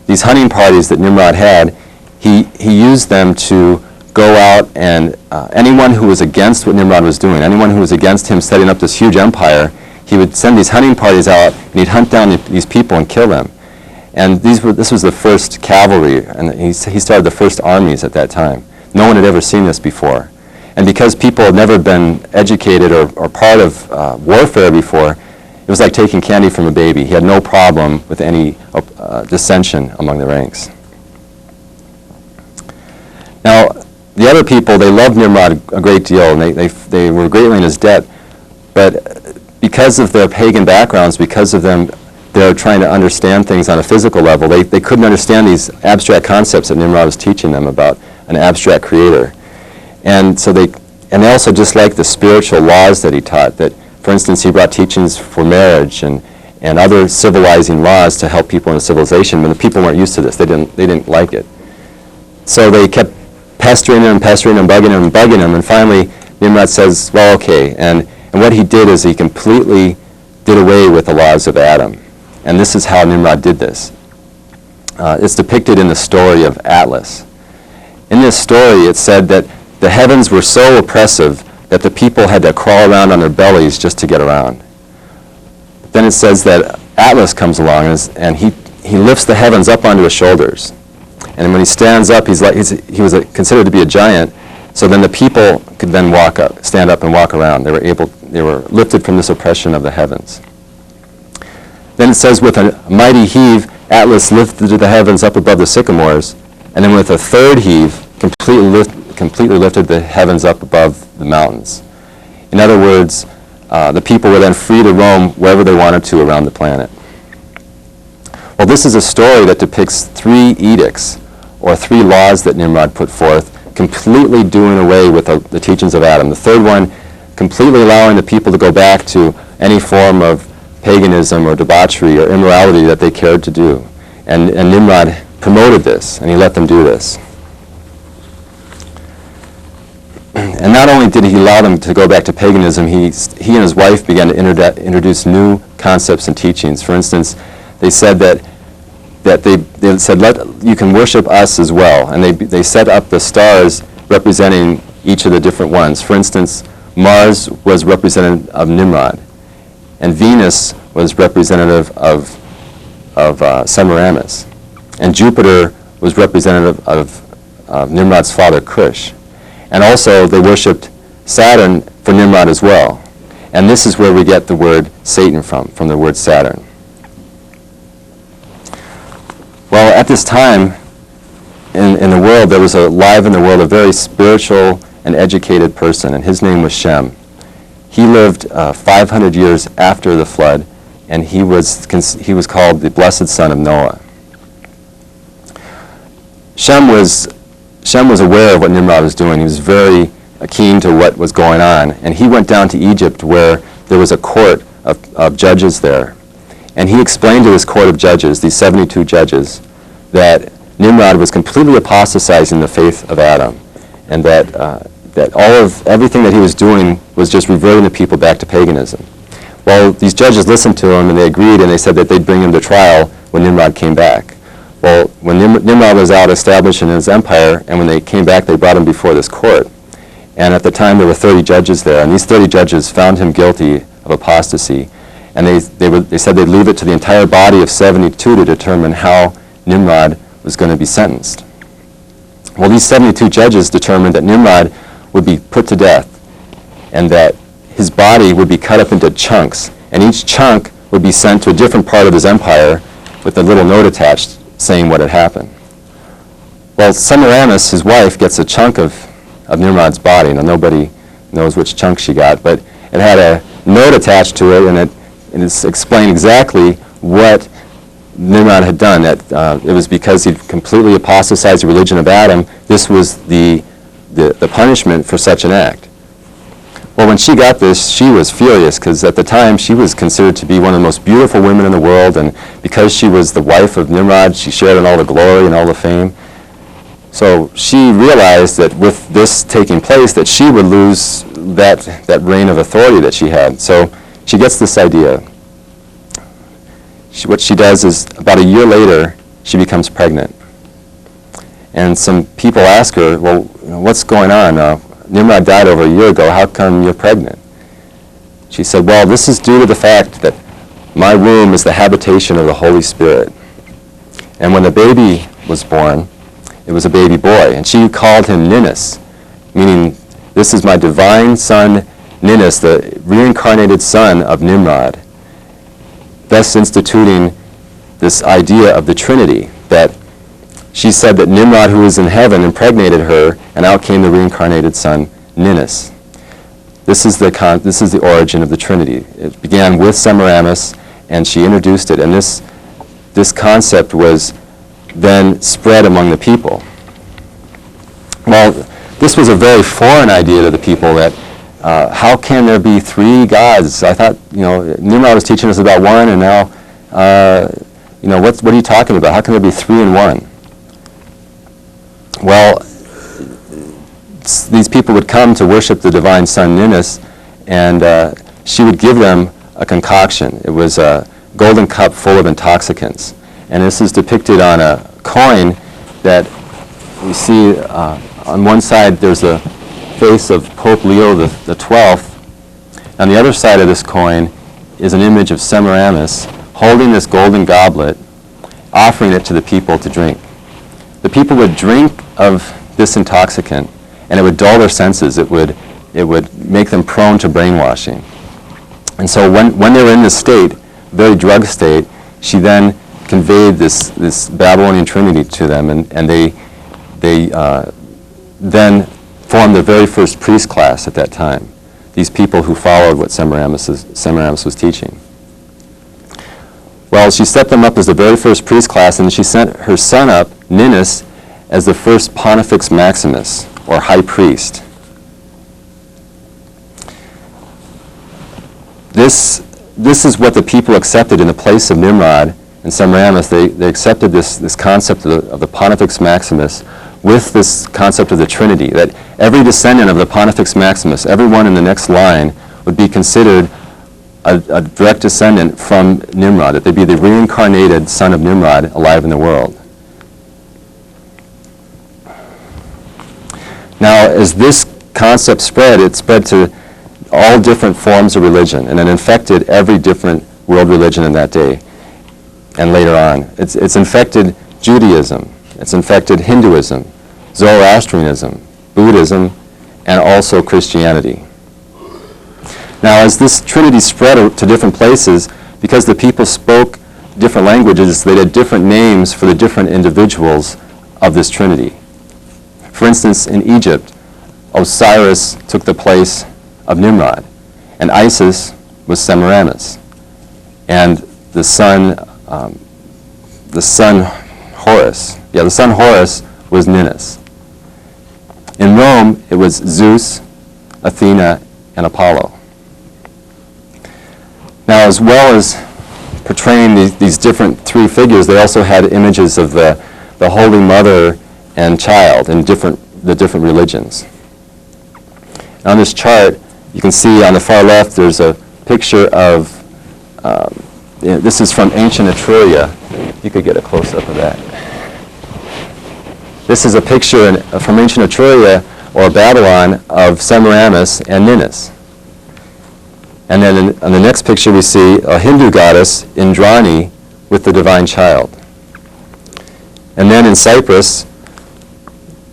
these hunting parties that Nimrod had, he used them to go out and anyone who was against what Nimrod was doing, anyone who was against him setting up this huge empire, he would send these hunting parties out, and he'd hunt down these people and kill them. And this was the first cavalry, and he started the first armies at that time. No one had ever seen this before. And because people had never been educated or part of warfare before, it was like taking candy from a baby. He had no problem with any dissension among the ranks. Now, the other people, they loved Nimrod a great deal, and they were greatly in his debt. But because of their pagan backgrounds, because of them, they're trying to understand things on a physical level. They couldn't understand these abstract concepts that Nimrod was teaching them about an abstract creator. And so they also disliked the spiritual laws that he taught. That, for instance, he brought teachings for marriage and other civilizing laws to help people in a civilization. When the people weren't used to this, they didn't like it. So they kept pestering him, bugging him, and finally Nimrod says, well, okay. And what he did is he completely did away with the laws of Adam. And this is how Nimrod did this. It's depicted in the story of Atlas. In this story, it said that the heavens were so oppressive that the people had to crawl around on their bellies just to get around. But then it says that Atlas comes along and he lifts the heavens up onto his shoulders. And when he stands up, he was considered to be a giant. So then the people could then stand up and walk around. They were lifted from this oppression of the heavens. Then it says, with a mighty heave, Atlas lifted the heavens up above the sycamores, and then with a third heave, completely lifted the heavens up above the mountains. In other words, the people were then free to roam wherever they wanted to around the planet. Well, this is a story that depicts 3 edicts, or 3 laws that Nimrod put forth, completely doing away with the teachings of Adam. The third one, completely allowing the people to go back to any form of paganism or debauchery or immorality that they cared to do. And Nimrod promoted this, and he let them do this. And not only did he allow them to go back to paganism, he and his wife began to introduce new concepts and teachings. For instance, they said that they said, you can worship us as well. And they set up the stars representing each of the different ones. For instance, Mars was representative of Nimrod, and Venus was representative of Semiramis, and Jupiter was representative of Nimrod's father, Cush. And also they worshipped Saturn for Nimrod as well. And this is where we get the word Satan from the word Saturn. Well, at this time in the world, there was alive in the world a very spiritual and educated person, and his name was Shem. He lived 500 years after the flood, and he was called the blessed son of Noah. Shem was aware of what Nimrod was doing. He was very keen to what was going on, and he went down to Egypt where there was a court of judges there. And he explained to this court of judges, these 72 judges, that Nimrod was completely apostatizing the faith of Adam, and that everything that he was doing was just reverting the people back to paganism. Well, these judges listened to him, and they agreed, and they said that they'd bring him to trial when Nimrod came back. Well, when Nimrod was out establishing his empire, and when they came back, they brought him before this court. And at the time, there were 30 judges there, and these 30 judges found him guilty of apostasy. And they said they'd leave it to the entire body of 72 to determine how Nimrod was going to be sentenced. Well, these 72 judges determined that Nimrod would be put to death, and that his body would be cut up into chunks, and each chunk would be sent to a different part of his empire with a little note attached saying what had happened. Well, Semiramis, his wife, gets a chunk of Nimrod's body. Now, nobody knows which chunk she got, but it had a note attached to it, and it explained exactly what Nimrod had done, that it was because he'd completely apostatized the religion of Adam. This was the punishment for such an act. Well, when she got this, she was furious, because at the time she was considered to be one of the most beautiful women in the world, and because she was the wife of Nimrod, she shared in all the glory and all the fame. So she realized that with this taking place, that she would lose that reign of authority that she had. So she gets this idea. What she does is, about a year later, she becomes pregnant. And some people ask her, well, what's going on? Nimrod died over a year ago. How come you're pregnant? She said, well, this is due to the fact that my womb is the habitation of the Holy Spirit. And when the baby was born, it was a baby boy. And she called him Ninus, meaning this is my divine son, Ninus, the reincarnated son of Nimrod, thus instituting this idea of the Trinity, that she said that Nimrod, who was in heaven, impregnated her, and out came the reincarnated son, Ninus. This is the origin of the Trinity. It began with Semiramis, and she introduced it, and this concept was then spread among the people. Well, this was a very foreign idea to the people, that how can there be 3 gods? I thought, Nimrod was teaching us about one, and now, what are you talking about? How can there be 3 in 1? Well, these people would come to worship the divine son Ninus, and she would give them a concoction. It was a golden cup full of intoxicants. And this is depicted on a coin that you see on one side there's a face of Pope Leo the 12th. On the other side of this coin is an image of Semiramis holding this golden goblet, offering it to the people to drink. The people would drink of this intoxicant, and it would dull their senses. It would make them prone to brainwashing. And so when they were in this state, very drug state, she then conveyed this Babylonian Trinity to them, and they then formed the very first priest class at that time. these people who followed what Semiramis was teaching. Well, she set them up as the very first priest class, and she sent her son up, Ninus, as the first Pontifex Maximus, or high priest. This is what the people accepted in the place of Nimrod and Semiramis. They accepted this concept of the Pontifex Maximus with this concept of the Trinity, that every descendant of the Pontifex Maximus, everyone in the next line, would be considered a direct descendant from Nimrod, that they'd be the reincarnated son of Nimrod alive in the world. Now, as this concept spread, it spread to all different forms of religion, and it infected every different world religion in that day and later on. It's infected Judaism, it's infected Hinduism, Zoroastrianism, Buddhism, and also Christianity. Now, as this Trinity spread to different places, because the people spoke different languages, they had different names for the different individuals of this Trinity. For instance, in Egypt, Osiris took the place of Nimrod, and Isis was Semiramis, and the son Horus. Yeah, the son Horus was Ninus. In Rome, it was Zeus, Athena, and Apollo. Now, as well as portraying these different three figures, they also had images of the Holy Mother and Child in the different religions. On this chart, you can see on the far left there's a picture of, this is from ancient Etruria. You could get a close-up of that. This is a picture from ancient Etruria, or Babylon, of Semiramis and Ninus. And then on the next picture we see a Hindu goddess, Indrani, with the divine child. And then in Cyprus,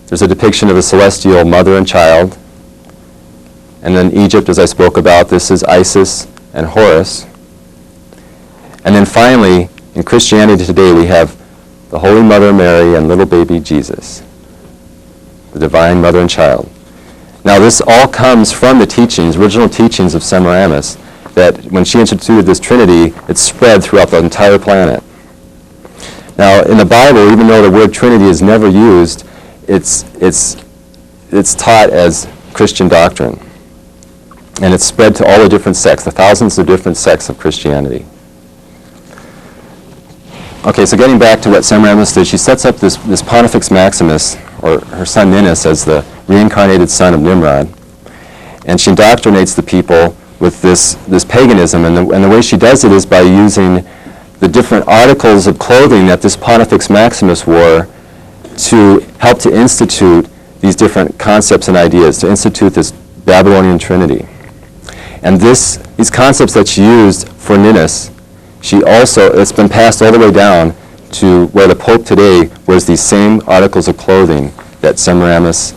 there's a depiction of a celestial mother and child. And then Egypt, as I spoke about, this is Isis and Horus. And then finally, in Christianity today, we have the Holy Mother Mary and little baby Jesus, the divine mother and child. Now, this all comes from the teachings, original teachings of Semiramis, that when she instituted this Trinity, it spread throughout the entire planet. Now, in the Bible, even though the word Trinity is never used, it's taught as Christian doctrine. And it's spread to all the different sects, the thousands of different sects of Christianity. Okay, so getting back to what Semiramis did, she sets up this Pontifex Maximus, or her son Ninus, as the reincarnated son of Nimrod. And she indoctrinates the people with this paganism. And the way she does it is by using the different articles of clothing that this Pontifex Maximus wore to help to institute these different concepts and ideas, to institute this Babylonian Trinity. And these concepts that she used for Ninus, it's been passed all the way down to where the Pope today wears these same articles of clothing that Semiramis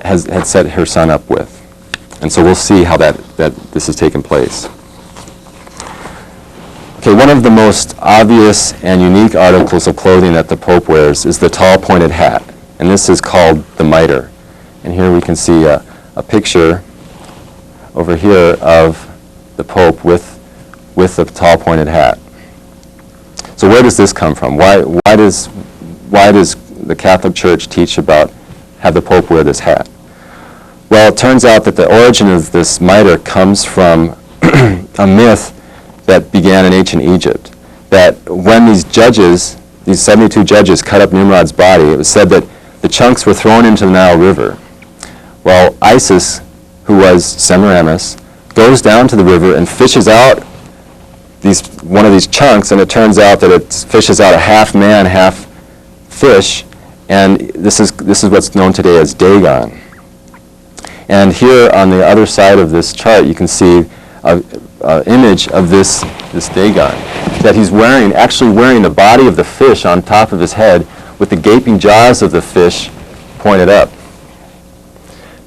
had set her son up with. And so we'll see how that this has taken place. Okay, one of the most obvious and unique articles of clothing that the Pope wears is the tall pointed hat. And this is called the mitre. And here we can see a picture over here of the Pope with the tall pointed hat. So where does this come from? Why does the Catholic Church teach about have the Pope wear this hat? Well, it turns out that the origin of this mitre comes from a myth that began in ancient Egypt. That when these 72 judges cut up Nimrod's body, it was said that the chunks were thrown into the Nile River. Well, Isis, who was Semiramis, goes down to the river and fishes out one of these chunks, and it turns out that it fishes out a half man, half fish, and this is what's known today as Dagon. And here on the other side of this chart, you can see an image of this Dagon that he's actually wearing the body of the fish on top of his head with the gaping jaws of the fish pointed up.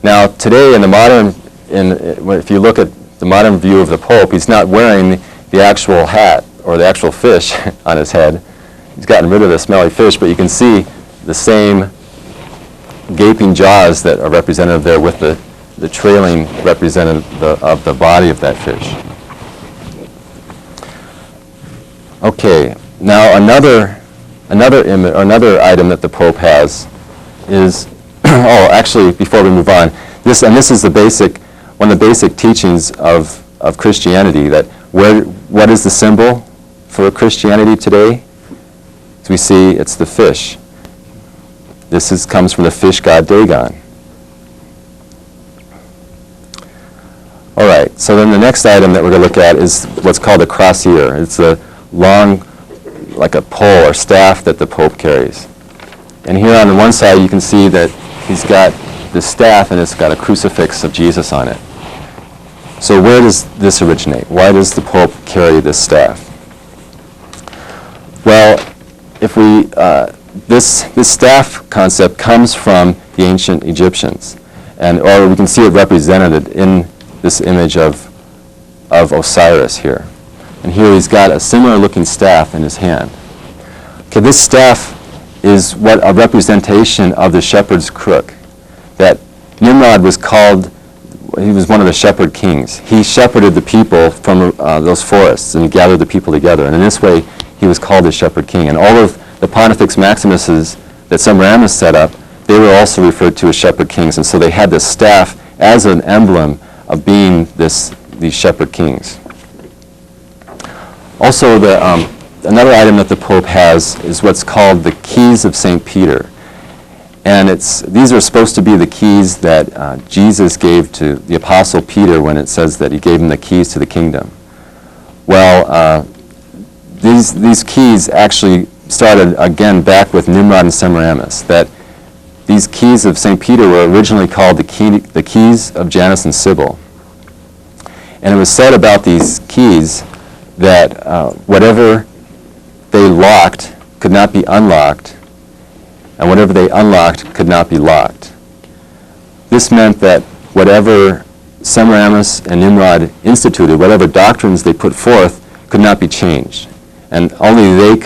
Now, today if you look at the modern view of the Pope, he's not wearing the actual hat or the actual fish on his head. He's gotten rid of the smelly fish, but you can see the same gaping jaws that are represented there with the the trailing represented of the body of that fish. Okay, now another item that the Pope has is, oh, actually, before we move on, this is one of the basic teachings of Christianity, that what is the symbol for Christianity today? As we see, it's the fish. This comes from the fish god Dagon. All right, so then the next item that we're going to look at is what's called a crossier. It's a long, like a pole or staff that the Pope carries. And here on the one side you can see that he's got this staff and it's got a crucifix of Jesus on it. So where does this originate? Why does the Pope carry this staff? Well, if we this staff concept comes from the ancient Egyptians, or we can see it represented in this image of Osiris here. And here he's got a similar looking staff in his hand. Okay, this staff is a representation of the shepherd's crook. That Nimrod was called, he was one of the shepherd kings. He shepherded the people from those forests, and he gathered the people together. And in this way, he was called the shepherd king. And all of the Pontifex Maximuses that Semiramis set up, they were also referred to as shepherd kings. And so they had this staff as an emblem of being these shepherd kings. Also, another item that the Pope has is what's called the keys of St. Peter. And these are supposed to be the keys that Jesus gave to the Apostle Peter when it says that he gave him the keys to the kingdom. Well, these keys actually started again back with Nimrod and Semiramis. That these keys of St. Peter were originally called the keys of Janus and Sibyl. And it was said about these keys that whatever they locked could not be unlocked, and whatever they unlocked could not be locked. This meant that whatever Semiramis and Nimrod instituted, whatever doctrines they put forth, could not be changed, and only they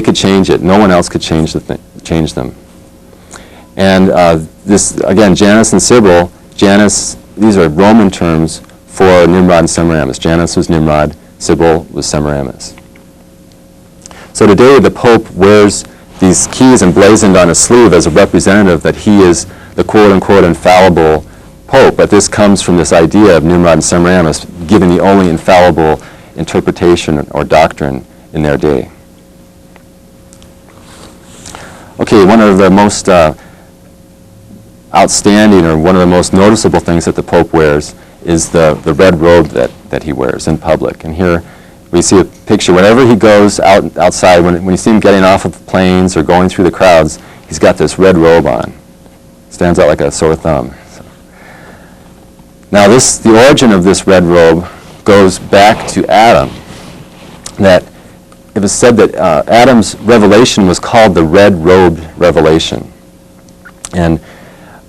could change it. No one else could change them. And this again, Janus and Sibyl. Janus, these are Roman terms for Nimrod and Semiramis. Janus was Nimrod, Sibyl was Semiramis. So today the Pope wears these keys emblazoned on his sleeve as a representative that he is the quote-unquote infallible Pope. But this comes from this idea of Nimrod and Semiramis giving the only infallible interpretation or doctrine in their day. Okay, one of the most outstanding or one of the most noticeable things that the Pope wears is the red robe that he wears in public. And here we see a picture. Whenever he goes outside, when you see him getting off of planes or going through the crowds, he's got this red robe on. Stands out like a sore thumb. Now the origin of this red robe goes back to Adam. That it was said that Adam's revelation was called the red-robed revelation. And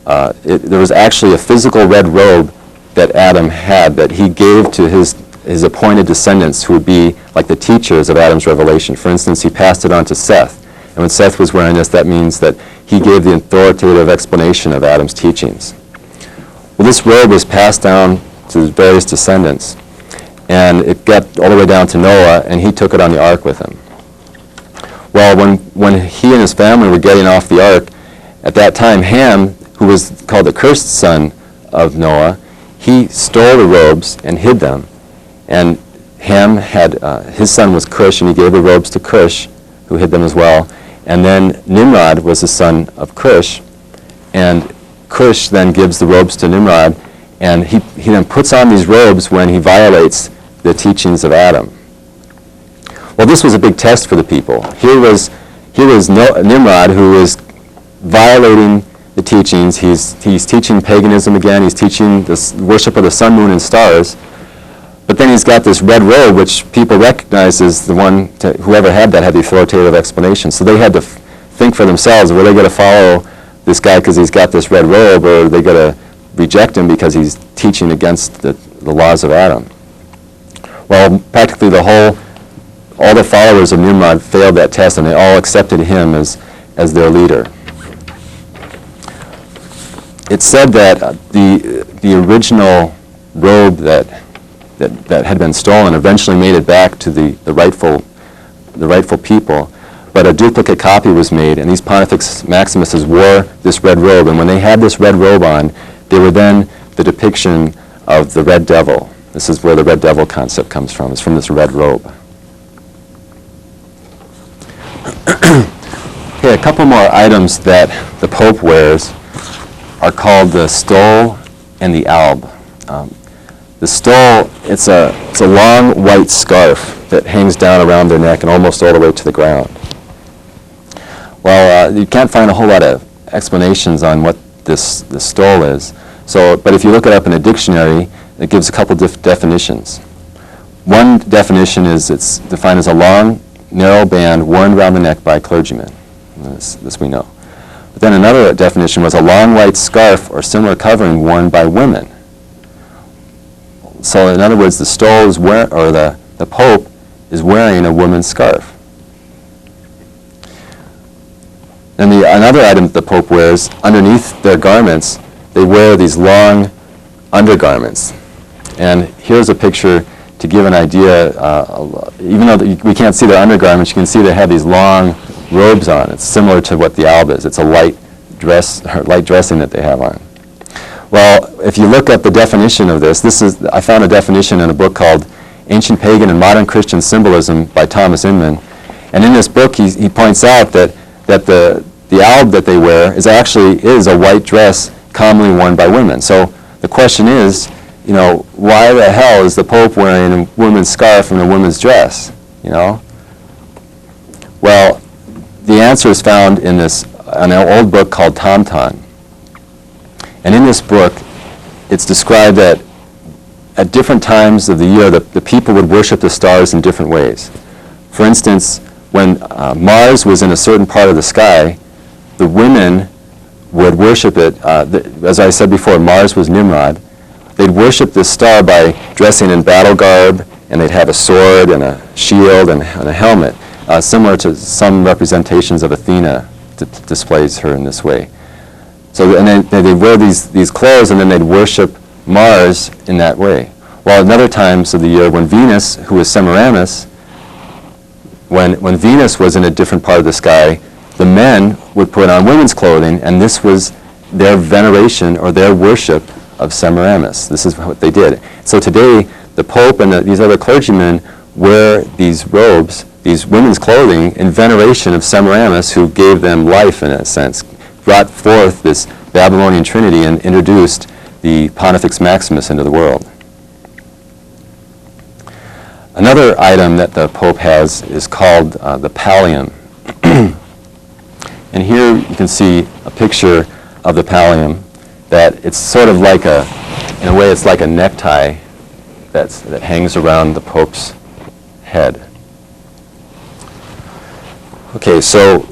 there was actually a physical red robe that Adam had that he gave to his appointed descendants who would be like the teachers of Adam's revelation. For instance, he passed it on to Seth. And when Seth was wearing this, that means that he gave the authoritative explanation of Adam's teachings. Well, this robe was passed down to his various descendants. And it got all the way down to Noah, and he took it on the ark with him. Well, when he and his family were getting off the ark, at that time Ham, who was called the cursed son of Noah, he stole the robes and hid them. And Ham had, his son was Cush, and he gave the robes to Cush, who hid them as well. And then Nimrod was the son of Cush, and Cush then gives the robes to Nimrod, and he then puts on these robes when he violates the teachings of Adam. Well, this was a big test for the people. Here was Nimrod, who was violating the teachings. He's teaching paganism again. He's teaching the worship of the sun, moon, and stars. But then he's got this red robe, which people recognize as the one, whoever had that had the authoritative explanation. So they had to think for themselves, were they going to follow this guy because he's got this red robe, or are they going to reject him because he's teaching against the laws of Adam? Well, practically all the followers of Nimrod failed that test, and they all accepted him as their leader. it's said that the original robe that had been stolen eventually made it back to the rightful people, but a duplicate copy was made, and these Pontifex Maximuses wore this red robe, and when they had this red robe on, they were then the depiction of the red devil. This is where the red devil concept comes from. It's from this red robe. Okay, a couple more items that the Pope wears are called the stole and the alb. The stole, it's a long white scarf that hangs down around their neck and almost all the way to the ground. Well, you can't find a whole lot of explanations on what this stole is. So, but if you look it up in a dictionary, it gives a couple definitions. One definition is it's defined as a long, narrow band worn around the neck by a clergyman. This we know. But then another definition was a long white scarf or similar covering worn by women. So in other words, the stole is the Pope is wearing a woman's scarf. And another item that the Pope wears, underneath their garments, they wear these long undergarments. And here's a picture to give an idea. Even though we can't see their undergarments, you can see they have these long robes on. It's similar to what the alb is. It's a light dressing that they have on. Well, if you look up the definition of this, I found a definition in a book called Ancient Pagan and Modern Christian Symbolism by Thomas Inman. And in this book, he points out that the alb that they wear is a white dress commonly worn by women. So the question is, why the hell is the Pope wearing a woman's scarf and a woman's dress? Well, the answer is found in an old book called Tom Tom. And in this book, it's described that at different times of the year, the people would worship the stars in different ways. For instance, when Mars was in a certain part of the sky, the women would worship it. As I said before, Mars was Nimrod. They'd worship this star by dressing in battle garb, and they'd have a sword and a shield and a helmet, similar to some representations of Athena that displays her in this way. So, and then they'd wear these clothes, and then they'd worship Mars in that way. While at other times of the year, when Venus, who was Semiramis, when Venus was in a different part of the sky, the men would put on women's clothing, and this was their veneration or their worship of Semiramis. This is what they did. So today, the Pope and these other clergymen wear these robes, these women's clothing, in veneration of Semiramis, who gave them life in a sense, brought forth this Babylonian Trinity and introduced the Pontifex Maximus into the world. Another item that the Pope has is called the pallium. And here you can see a picture of the pallium, that it's sort of like in a way it's like a necktie that hangs around the Pope's head. Okay, so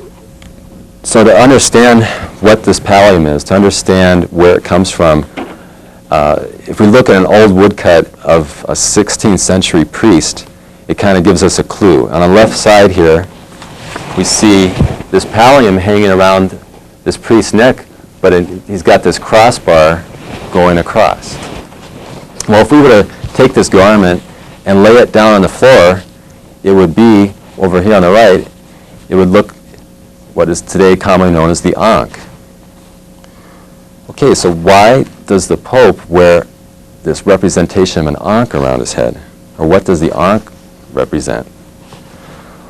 to understand what this pallium is, to understand where it comes from, if we look at an old woodcut of a 16th century priest, it kind of gives us a clue. On the left side here, we see this pallium hanging around this priest's neck, but he's got this crossbar going across. Well, if we were to take this garment and lay it down on the floor, it would be, over here on the right, it would look what is today commonly known as the ankh. Okay, so why does the Pope wear this representation of an ankh around his head? Or what does the ankh represent?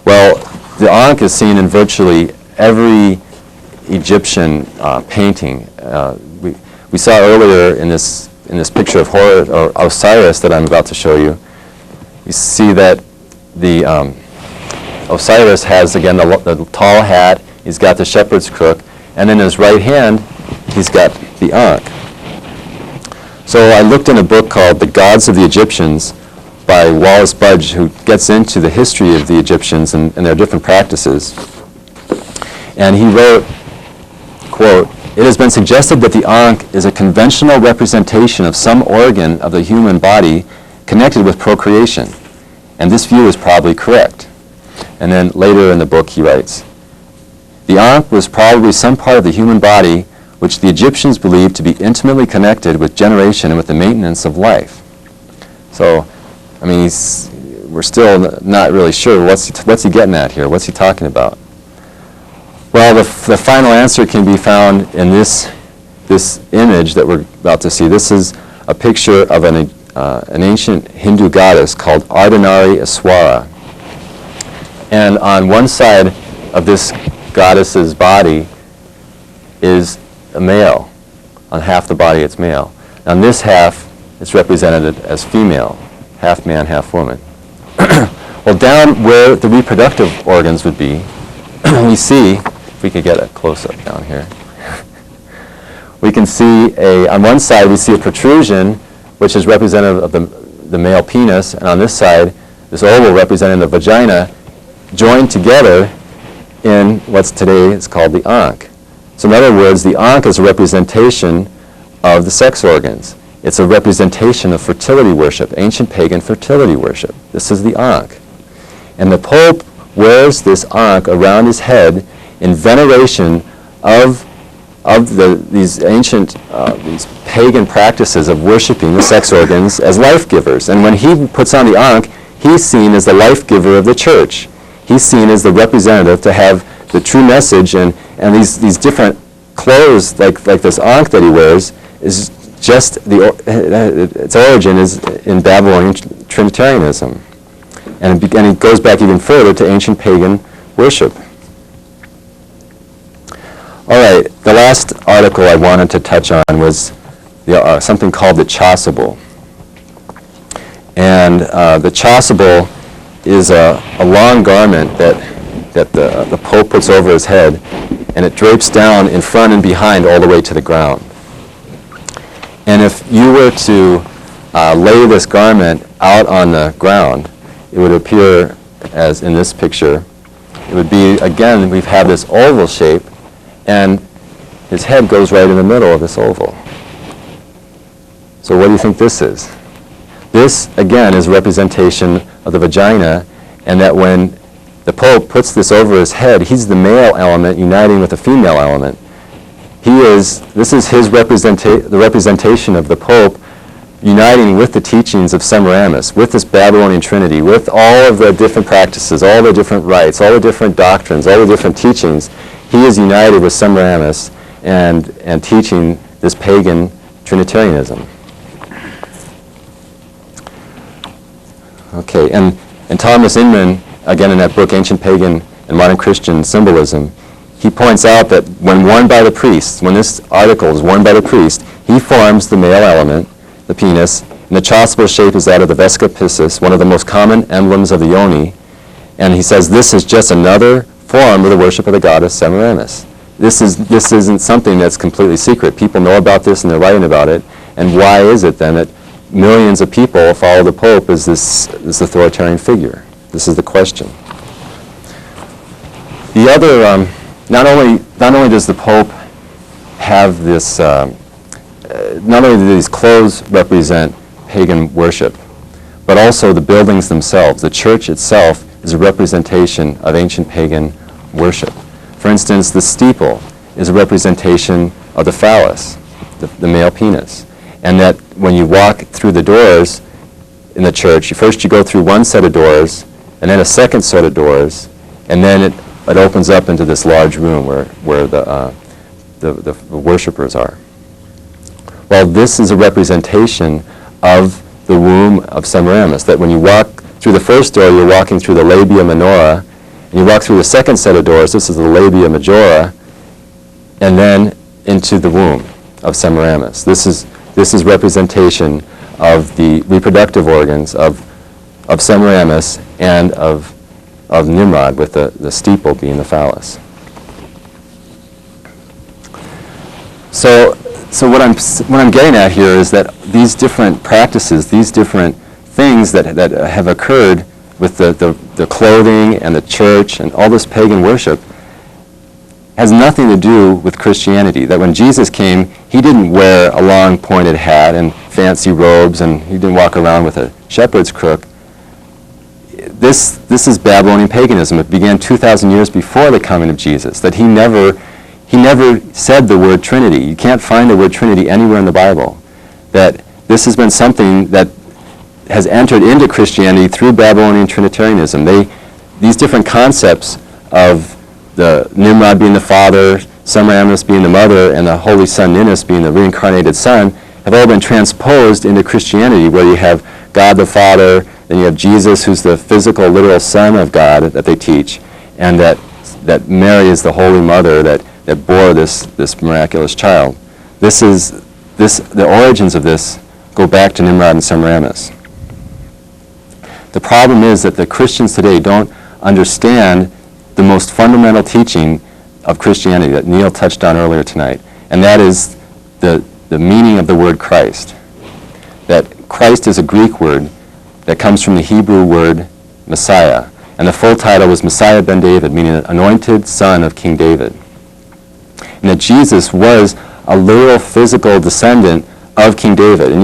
Well, the ankh is seen in virtually every Egyptian painting. We saw earlier in this picture of Osiris that I'm about to show you, you see that the Osiris has, again, the tall hat, he's got the shepherd's crook, and in his right hand, he's got the ankh. So I looked in a book called The Gods of the Egyptians by Wallace Budge, who gets into the history of the Egyptians and their different practices. And he wrote, quote, "It has been suggested that the ankh is a conventional representation of some organ of the human body connected with procreation, and this view is probably correct." And then later in the book he writes, "The ankh was probably some part of the human body which the Egyptians believed to be intimately connected with generation and with the maintenance of life. So, I mean, we're still not really sure what's he getting at here. What's he talking about? Well, the final answer can be found in this image that we're about to see. This is a picture of an ancient Hindu goddess called Ardhanari Iswara. And on one side of this goddess's body is a male. On half the body it's male. On this half it's represented as female, half man, half woman. Well, down where the reproductive organs would be, we see, if we could get a close-up down here, we can see on one side we see a protrusion which is representative of the male penis, and on this side, this oval representing the vagina, joined together in what's today is called the ankh. So in other words, the ankh is a representation of the sex organs. It's a representation of fertility worship, ancient pagan fertility worship. This is the ankh. And the Pope wears this ankh around his head in veneration of these ancient, these pagan practices of worshiping the sex organs as life givers. And when he puts on the ankh, he's seen as the life giver of the church. He's seen as the representative to have the true message, and these different clothes, like this ankh that he wears, is just its origin is in Babylonian Trinitarianism. And it goes back even further to ancient pagan worship. All right, the last article I wanted to touch on was something called the chasuble. And the chasuble is a long garment that the Pope puts over his head, and it drapes down in front and behind all the way to the ground. And if you were to lay this garment out on the ground, it would appear as in this picture. It would be, again, we've had this oval shape, and his head goes right in the middle of this oval. So what do you think this is? This, again, is a representation of the vagina, and that when the Pope puts this over his head, he's the male element uniting with the female element. This is the representation of the Pope uniting with the teachings of Semiramis, with this Babylonian Trinity, with all of the different practices, all the different rites, all the different doctrines, all the different teachings. He is united with Semiramis and teaching this pagan Trinitarianism. Okay, and Thomas Inman, again in that book, Ancient Pagan and Modern Christian Symbolism, he points out that when worn by the priest, when this article is worn by the priest, he forms the male element, the penis, and the chasuble shape is that of the vesica piscis, one of the most common emblems of the yoni, and he says this is just another form of the worship of the goddess Semiramis. This isn't something that's completely secret. People know about this and they're writing about it, and why is it then that millions of people follow the Pope as this authoritarian figure? This is the question. The other, not only does the Pope have this, not only do these clothes represent pagan worship, but also the buildings themselves. The church itself is a representation of ancient pagan worship. For instance, the steeple is a representation of the phallus, the male penis. And that when you walk through the doors in the church, first you go through one set of doors, and then a second set of doors, and then it opens up into this large room where the worshipers are. Well, this is a representation of the womb of Semiramis, that when you walk through the first door, you're walking through the labia minora, and you walk through the second set of doors, this is the labia majora, and then into the womb of Semiramis. This is representation of the reproductive organs of Semiramis and of Nimrod, with the steeple being the phallus. So what I'm getting at here is that these different practices, these different things that have occurred with the clothing and the church and all this pagan worship has nothing to do with Christianity. That when Jesus came, he didn't wear a long pointed hat and fancy robes, and he didn't walk around with a shepherd's crook. This is Babylonian paganism. It began 2,000 years before the coming of Jesus. That he he never said the word Trinity. You can't find the word Trinity anywhere in the Bible. That this has been something that has entered into Christianity through Babylonian Trinitarianism. These different concepts of the Nimrod being the father, Semiramis being the mother, and the Holy Son Ninus being the reincarnated son have all been transposed into Christianity, where you have God the Father, then you have Jesus, who's the physical, literal Son of God that they teach, and that Mary is the Holy Mother that bore this miraculous child. The origins of this go back to Nimrod and Semiramis. The problem is that the Christians today don't understand the most fundamental teaching of Christianity that Neil touched on earlier tonight, and that is the meaning of the word Christ. That Christ is a Greek word that comes from the Hebrew word Messiah, and the full title was Messiah ben David, meaning anointed son of King David. And that Jesus was a literal physical descendant of King David, and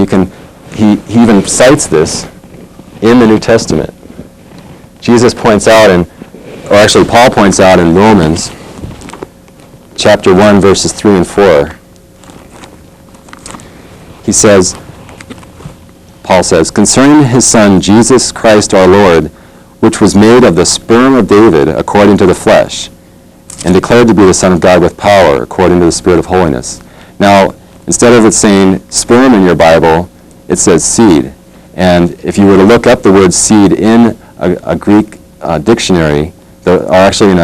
he even cites this in the New Testament. Jesus points out, Paul points out in Romans chapter 1, verses 3 and 4. Paul says, concerning his Son, Jesus Christ our Lord, which was made of the sperm of David according to the flesh, and declared to be the Son of God with power according to the Spirit of holiness. Now, instead of it saying sperm in your Bible, it says seed. And if you were to look up the word seed in a Greek dictionary, or actually in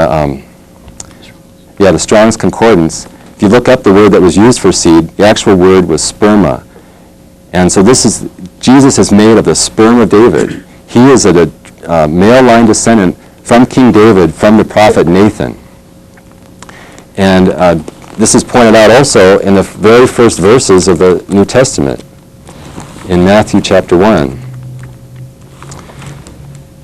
the Strong's Concordance, if you look up the word that was used for seed, the actual word was sperma. And so Jesus is made of the sperm of David. He is a male line descendant from King David, from the prophet Nathan. And this is pointed out also in the very first verses of the New Testament, in Matthew chapter 1.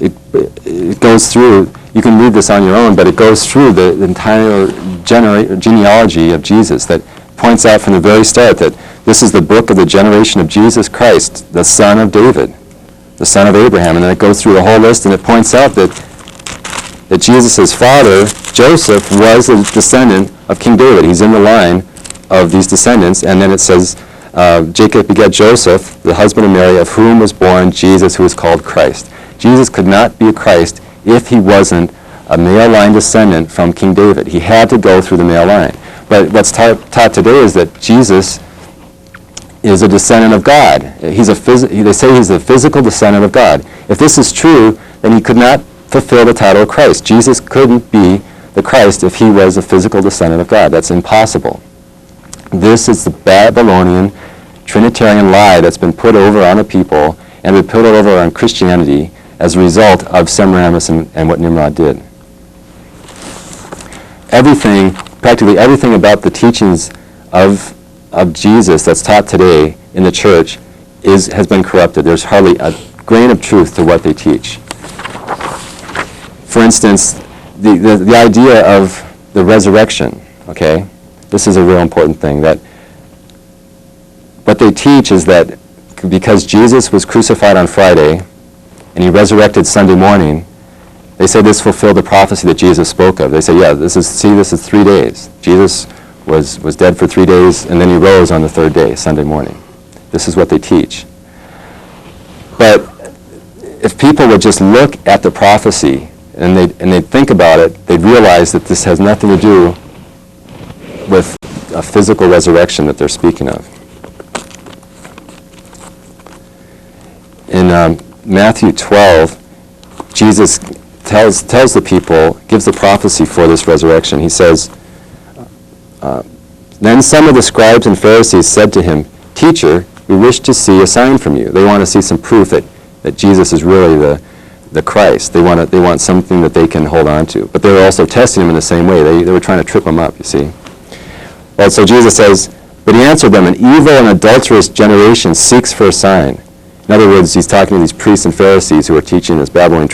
It goes through, you can read this on your own, but it goes through the entire genealogy of Jesus that points out from the very start that this is the book of the generation of Jesus Christ, the son of David, the son of Abraham. And then it goes through the whole list, and it points out that Jesus' father, Joseph, was a descendant of King David. He's in the line of these descendants. And then it says, Jacob begat Joseph, the husband of Mary, of whom was born Jesus, who is called Christ. Jesus could not be a Christ if he wasn't a male line descendant from King David. He had to go through the male line. But what's taught today is that Jesus is a descendant of God. They say he's a physical descendant of God. If this is true, then he could not fulfill the title of Christ. Jesus couldn't be the Christ if he was a physical descendant of God. That's impossible. This is the Babylonian Trinitarian lie that's been put over on the people and been put over on Christianity as a result of Semiramis and what Nimrod did. Practically everything about the teachings of Jesus that's taught today in the church has been corrupted. There's hardly a grain of truth to what they teach. For instance, the idea of the resurrection, okay? This is a real important thing. That what they teach is that because Jesus was crucified on Friday and he resurrected Sunday morning, they say this fulfilled the prophecy that Jesus spoke of. They say, yeah, this is 3 days. Jesus was dead for 3 days, and then he rose on the third day, Sunday morning. This is what they teach. But if people would just look at the prophecy and they'd think about it, they'd realize that this has nothing to do with a physical resurrection that they're speaking of. In Matthew 12, Jesus tells the people, gives the prophecy for this resurrection. He says, then some of the scribes and Pharisees said to him, Teacher, we wish to see a sign from you. They want to see some proof that Jesus is really the Christ. They want something that they can hold on to. But they were also testing him in the same way. They were trying to trip him up, you see. Well, so Jesus says, but he answered them, an evil and adulterous generation seeks for a sign. In other words, he's talking to these priests and Pharisees who are teaching this Babylonian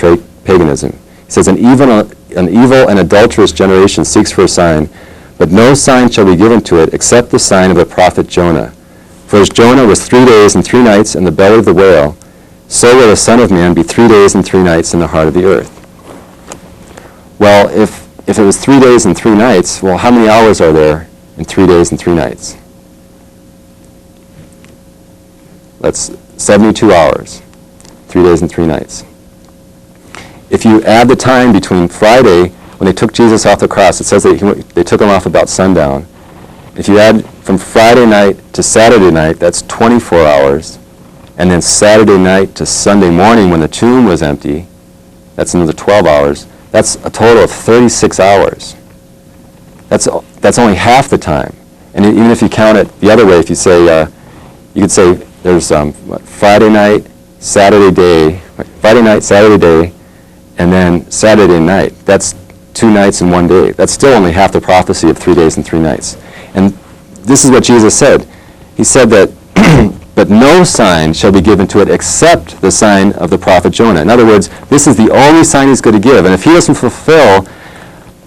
paganism. He says, an evil and adulterous generation seeks for a sign, but no sign shall be given to it except the sign of the prophet Jonah. For as Jonah was 3 days and 3 nights in the belly of the whale, so will the Son of Man be 3 days and 3 nights in the heart of the earth. Well, if if it was 3 days and 3 nights, well, how many hours are there in 3 days and 3 nights? That's 72 hours, 3 days and 3 nights. If you add the time between Friday, when they took Jesus off the cross, it says that they took him off about sundown. If you add from Friday night to Saturday night, that's 24 hours. And then Saturday night to Sunday morning when the tomb was empty, that's another 12 hours. That's a total of 36 hours. That's only half the time. And even if you count it the other way, if you say, you could say there's Friday night, Saturday day, and then Saturday night. That's 2 nights and 1 day. That's still only half the prophecy of 3 days and 3 nights. And this is what Jesus said. He said that, but no sign shall be given to it except the sign of the prophet Jonah. In other words, this is the only sign he's going to give. And if he doesn't fulfill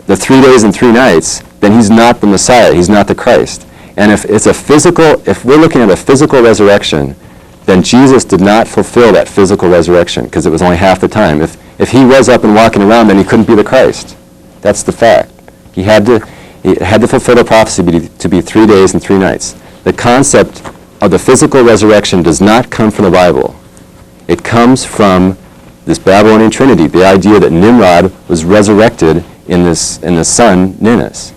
the 3 days and 3 nights, then he's not the Messiah. He's not the Christ. And if we're looking at a physical resurrection, then Jesus did not fulfill that physical resurrection because it was only half the time. If he was up and walking around, then he couldn't be the Christ. That's the fact. He had to fulfill the prophecy to be 3 days and 3 nights. The concept of the physical resurrection does not come from the Bible. It comes from this Babylonian Trinity, the idea that Nimrod was resurrected in the son Ninus.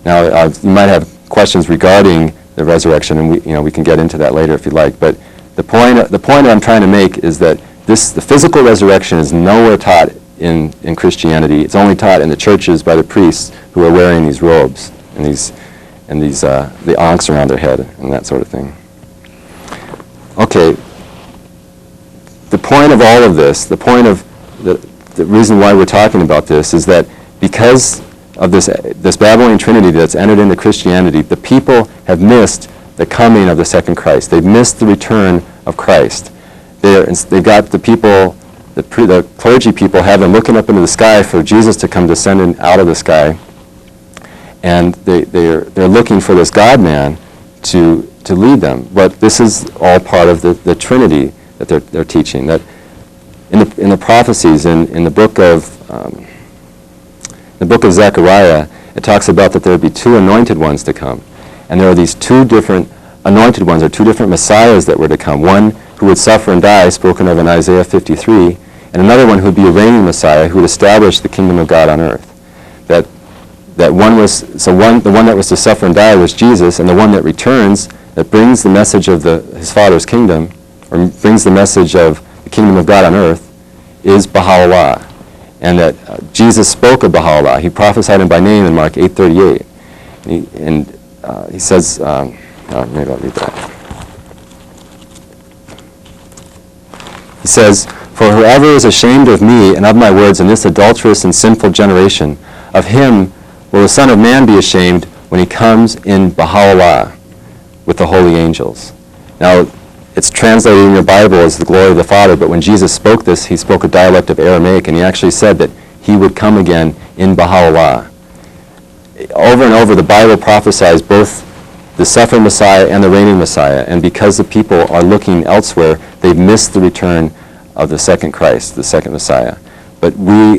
Now, you might have questions regarding the resurrection, and we can get into that later if you'd like. But the point that I'm trying to make is that the physical reresurrection is nowhere taught in Christianity. It's only taught in the churches by the priests who are wearing these robes and the ankhs around their head and that sort of thing. Okay. The point of all of this, the point of the reason why we're talking about this is that because of this Babylonian Trinity that's entered into Christianity, the people have missed the coming of the second Christ. They've missed the return of Christ. They've got the people, the clergy people have been looking up into the sky for Jesus to come descending out of the sky, and they're looking for this God-man to lead them. But this is all part of the Trinity that they're teaching. That in the prophecies in the book of Zechariah, it talks about that there would be 2 anointed ones to come. And there are these 2 different anointed ones, or 2 different messiahs that were to come. One who would suffer and die, spoken of in Isaiah 53, and another one who would be a reigning Messiah who would establish the kingdom of God on earth. The one that was to suffer and die was Jesus, and the one that returns, that brings the message of his Father's kingdom, or brings the message of the kingdom of God on earth, is Baha'u'llah. And that Jesus spoke of Baha'u'llah. He prophesied him by name in Mark 8:38. He says, maybe I'll read that. He says, "For whoever is ashamed of me and of my words in this adulterous and sinful generation, of him will the Son of Man be ashamed when he comes in Baha'u'llah with the holy angels." Now, it's translated in your Bible as the glory of the Father, but when Jesus spoke this, he spoke a dialect of Aramaic, and he actually said that he would come again in Baha'u'llah. Over and over, the Bible prophesies both the suffering Messiah and the reigning Messiah, and because the people are looking elsewhere, they've missed the return of the second Christ, the second Messiah. But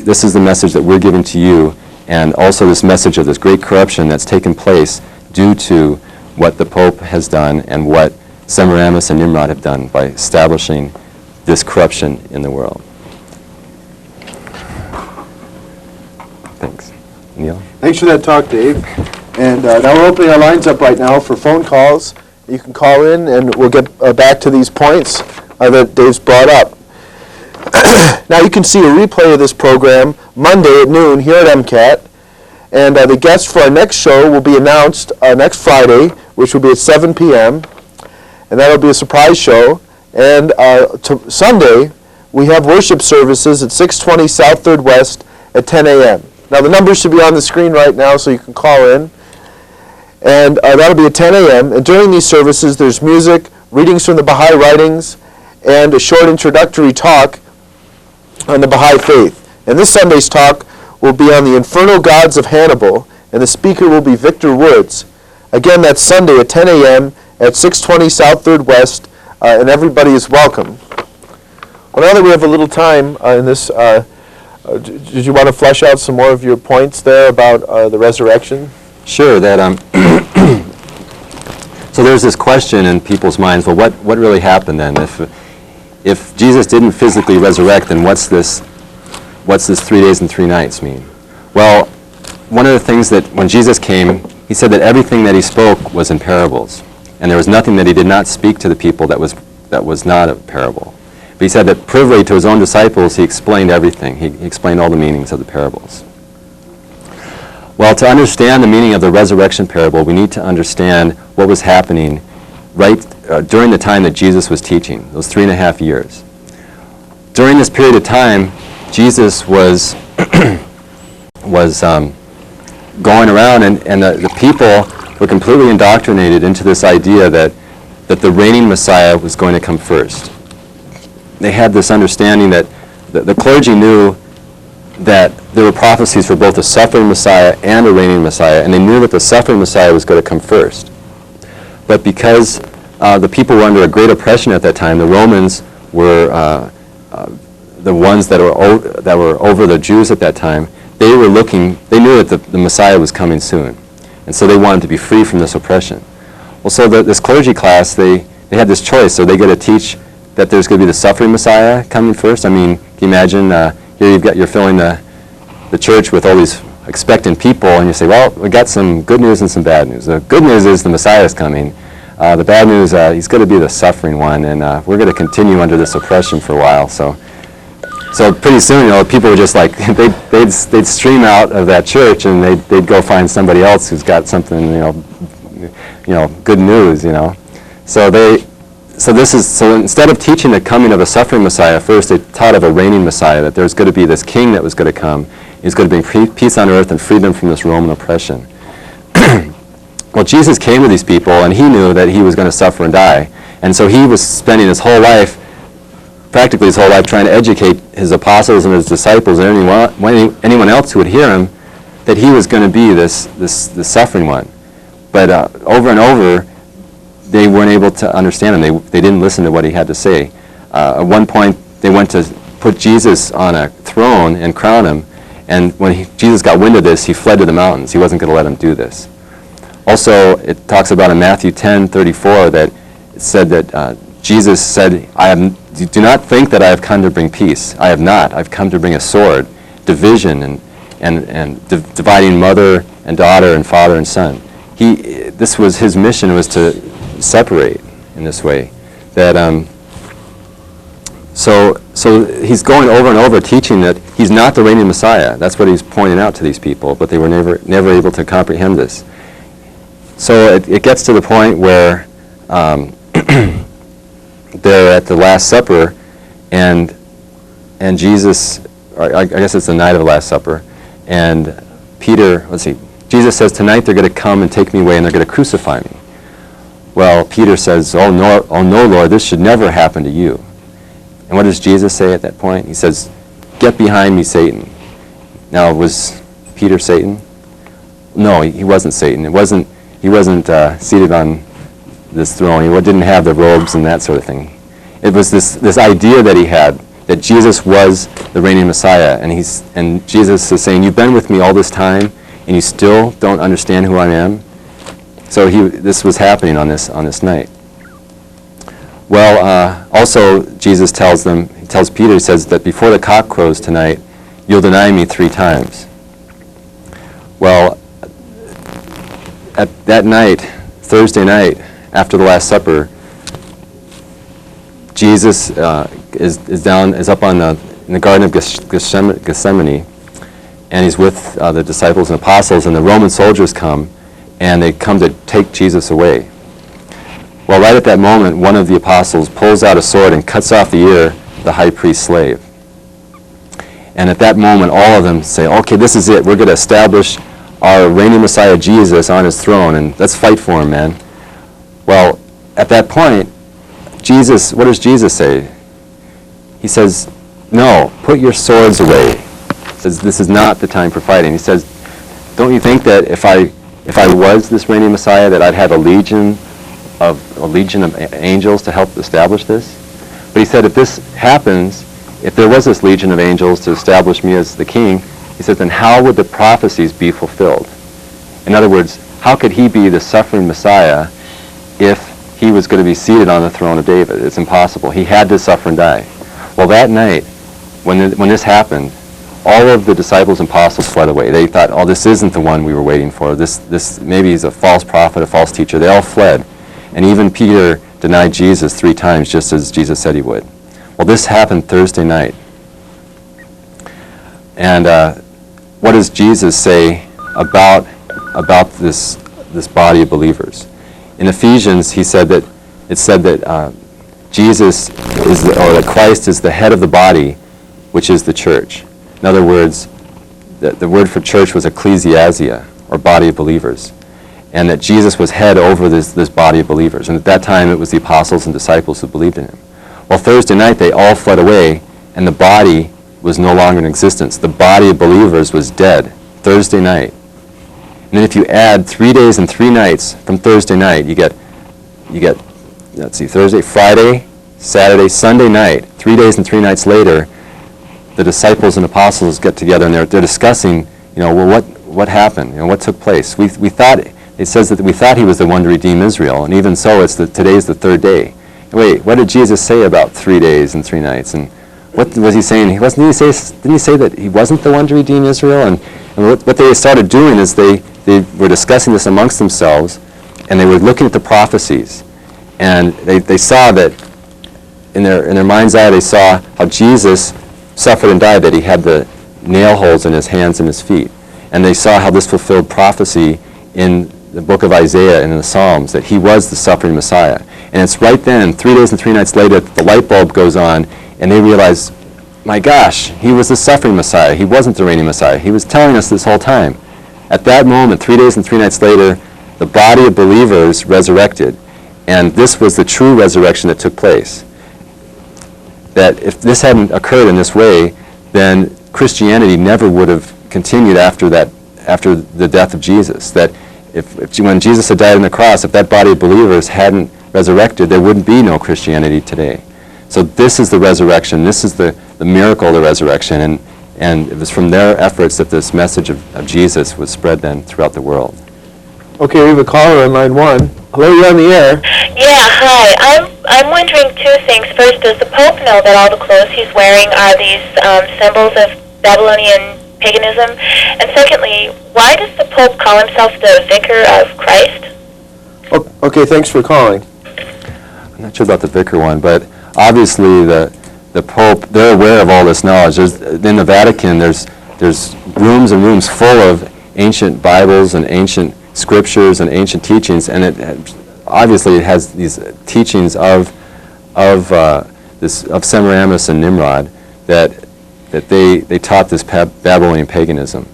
this is the message that we're giving to you, and also this message of this great corruption that's taken place due to what the Pope has done and what Semiramis and Nimrod have done by establishing this corruption in the world. Thanks. Neil? Thanks for that talk, Dave. And now we're opening our lines up right now for phone calls. You can call in, and we'll get back to these points that Dave's brought up. Now you can see a replay of this program Monday at noon here at MCAT. And the guest for our next show will be announced next Friday, which will be at 7 p.m., and that'll be a surprise show. And Sunday, we have worship services at 620 South 3rd West at 10 a.m. Now, the numbers should be on the screen right now, so you can call in. And that'll be at 10 a.m. And during these services, there's music, readings from the Baha'i writings, and a short introductory talk on the Baha'i faith. And this Sunday's talk will be on the infernal gods of Hannibal, and the speaker will be Victor Woods. Again, that's Sunday at 10 a.m. at 620 South 3rd West, and everybody is welcome. Well, now that we have a little time in this Did you want to flesh out some more of your points there about the resurrection? Sure. So there's this question in people's minds, well, what really happened then? If Jesus didn't physically resurrect, then what's this 3 days and 3 nights mean? Well, one of the things that when Jesus came, he said that everything that he spoke was in parables. And there was nothing that he did not speak to the people that was not a parable. But he said that privily to his own disciples, he explained everything. He explained all the meanings of the parables. Well, to understand the meaning of the resurrection parable, we need to understand what was happening during the time that Jesus was teaching, those 3.5 years. During this period of time, Jesus was going around, and the people were completely indoctrinated into this idea that the reigning Messiah was going to come first. They had this understanding that the clergy knew that there were prophecies for both a suffering Messiah and a reigning Messiah, and they knew that the suffering Messiah was going to come first. But because the people were under a great oppression at that time, the Romans were the ones that were over the Jews at that time. They knew that the Messiah was coming soon, and so they wanted to be free from this oppression. Well, so this clergy class, they had this choice. So they get to teach that there's going to be the suffering Messiah coming first. I mean, can you imagine? Here you're filling the church with all these expectant people, and you say, well, we got some good news and some bad news. The good news is the Messiah is coming. The bad news, he's going to be the suffering one, and we're going to continue under this oppression for a while. So pretty soon, people were just like, they'd stream out of that church, and they'd go find somebody else who's got something, good news, So instead of teaching the coming of a suffering Messiah first, they taught of a reigning Messiah, that there's going to be this king that was going to come. He's going to bring peace on earth and freedom from this Roman oppression. Well, Jesus came to these people, and he knew that he was going to suffer and die. And so he was spending practically his whole life, trying to educate his apostles and his disciples and anyone else who would hear him that he was going to be this suffering one. But over and over, they weren't able to understand him. They didn't listen to what he had to say. At one point, they went to put Jesus on a throne and crown him, and when Jesus got wind of this, he fled to the mountains. He wasn't going to let him do this. Also, it talks about in Matthew 10:34 that it said that Jesus said, do not think that I have come to bring peace. I have not. I've come to bring a sword, division, and dividing mother and daughter and father and son. This was his mission, was to separate in this way. So he's going over and over teaching that he's not the reigning Messiah. That's what he's pointing out to these people, but they were never able to comprehend this. So it gets to the point where they're at the Last Supper, and Jesus, I guess it's the night of the Last Supper, and Jesus says, tonight they're going to come and take me away, and they're going to crucify me. Well, Peter says, oh no, Lord, this should never happen to you. And what does Jesus say at that point? He says, get behind me, Satan. Now, was Peter Satan? No, he wasn't Satan. He wasn't seated on this throne. He didn't have the robes and that sort of thing. It was this idea that he had, that Jesus was the reigning Messiah. And Jesus is saying, you've been with me all this time, and you still don't understand who I am? So this was happening on this night. Well, also Jesus tells Peter, he says that before the cock crows tonight, you'll deny me 3 times. Well, at that night, Thursday night, after the Last Supper, Jesus is up in the Garden of Gethsemane, and he's with the disciples and apostles, and the Roman soldiers come, and they come to take Jesus away. Well, right at that moment, one of the apostles pulls out a sword and cuts off the ear of the high priest's slave. And at that moment, all of them say, okay, this is it. We're going to establish our reigning Messiah Jesus on his throne, and let's fight for him, man. Well, at that point, what does Jesus say? He says, no, put your swords away. He says, this is not the time for fighting. He says, don't you think that if I was this reigning Messiah, that I'd have a legion of angels to help establish this? But he said, if this happens, if there was this legion of angels to establish me as the king, he says, then how would the prophecies be fulfilled? In other words, how could he be the suffering Messiah if he was going to be seated on the throne of David? It's impossible. He had to suffer and die. Well, that night, when this happened, all of the disciples and apostles fled away. They thought, oh, this isn't the one we were waiting for. This maybe he's a false prophet, a false teacher. They all fled. And even Peter denied Jesus 3 times, just as Jesus said he would. Well, this happened Thursday night. And what does Jesus say about this body of believers? In Ephesians, it said that Jesus is, or that Christ is the head of the body, which is the church. In other words, the word for church was ecclesiasia, or body of believers, and that Jesus was head over this body of believers. And at that time, it was the apostles and disciples who believed in him. Well, Thursday night, they all fled away, and the body was no longer in existence. The body of believers was dead Thursday night. And then if you add 3 days and 3 nights from Thursday night, you get let's see, Thursday, Friday, Saturday, Sunday night, 3 days and 3 nights later, the disciples and apostles get together and they're discussing, well, what happened? What took place? We thought, it says that we thought he was the one to redeem Israel, and even so, today's the 3rd day. Wait, what did Jesus say about 3 days and 3 nights? And what was he saying? Didn't he say that he wasn't the one to redeem Israel? And what they started doing is they were discussing this amongst themselves, and they were looking at the prophecies, and they saw that in their mind's eye, they saw how Jesus suffered and died, that he had the nail holes in his hands and his feet. And they saw how this fulfilled prophecy in the book of Isaiah and in the Psalms, that he was the suffering Messiah. And it's right then, 3 days and 3 nights later, the light bulb goes on, and they realize, my gosh, he was the suffering Messiah. He wasn't the reigning Messiah. He was telling us this whole time. At that moment, 3 days and 3 nights later, the body of believers resurrected. And this was the true resurrection that took place. That if this hadn't occurred in this way, then Christianity never would have continued after the death of Jesus. That when Jesus had died on the cross, if that body of believers hadn't resurrected, there wouldn't be no Christianity today. So this is the resurrection. This is the miracle of the resurrection. And it was from their efforts that this message of Jesus was spread then throughout the world. Okay, we have a caller on line 1. Hello, you're on the air. Yeah, hi. I'm wondering 2 things. First, does the Pope know that all the clothes he's wearing are these symbols of Babylonian paganism? And secondly, why does the Pope call himself the Vicar of Christ? Okay, thanks for calling. I'm not sure about the vicar one, but obviously the Pope, they're aware of all this knowledge. In the Vatican, there's rooms and rooms full of ancient Bibles and ancient scriptures and ancient teachings, and obviously it has these teachings of Semiramis and Nimrod that they taught this Babylonian paganism.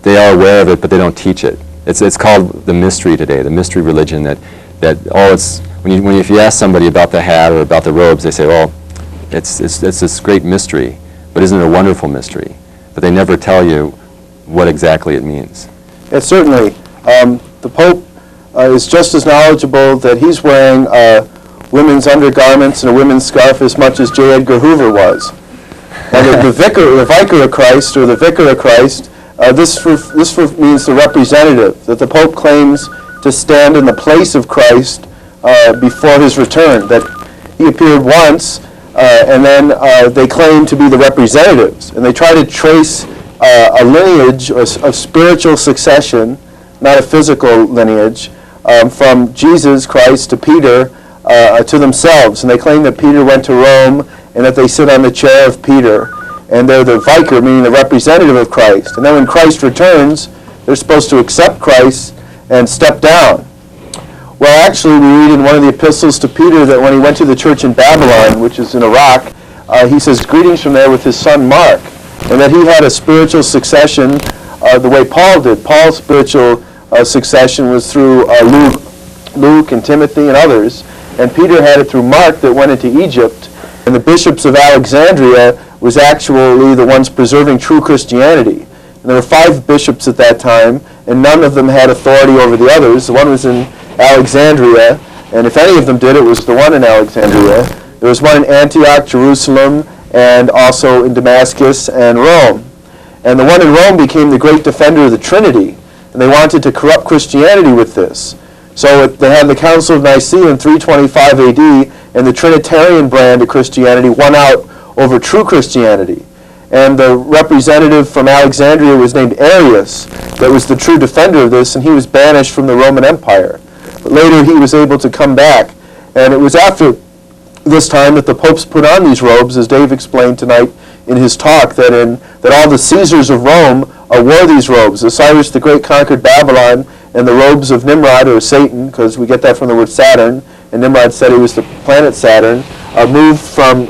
They are aware of it, but they don't teach it. It's called the mystery today, the mystery religion. If you ask somebody about the hat or about the robes, they say, "Well, it's this great mystery, but isn't it a wonderful mystery?" But they never tell you what exactly it means. Yes, certainly. The Pope is just as knowledgeable that he's wearing women's undergarments and a women's scarf as much as J. Edgar Hoover was. And the Vicar of Christ, or the Vicar of Christ, this means the representative, that the Pope claims to stand in the place of Christ before his return, that he appeared once, and then they claim to be the representatives. And they try to trace a lineage of spiritual succession, not a physical lineage, from Jesus Christ to Peter to themselves. And they claim that Peter went to Rome and that they sit on the chair of Peter. And they're the vicar, meaning the representative of Christ. And then when Christ returns, they're supposed to accept Christ and step down. Well, actually, we read in one of the epistles to Peter that when he went to the church in Babylon, which is in Iraq, he says, "Greetings from there," with his son Mark. And that he had a spiritual succession the way Paul did. Paul's spiritual succession was through Luke and Timothy and others. And Peter had it through Mark that went into Egypt. And the bishops of Alexandria was actually the ones preserving true Christianity. And there were 5 bishops at that time, and none of them had authority over the others. The one was in Alexandria, and if any of them did, it was the one in Alexandria. There was one in Antioch, Jerusalem, and also in Damascus and Rome. And the one in Rome became the great defender of the Trinity, and they wanted to corrupt Christianity with this. So they had the Council of Nicaea in 325 AD, and the Trinitarian brand of Christianity won out over true Christianity. And the representative from Alexandria was named Arius, that was the true defender of this, and he was banished from the Roman Empire. But later he was able to come back, and it was after this time that the popes put on these robes, as Dave explained tonight in his talk, that all the Caesars of Rome wore these robes. Cyrus the Great conquered Babylon, and the robes of Nimrod, or Satan, because we get that from the word Saturn, and Nimrod said it was the planet Saturn, moved from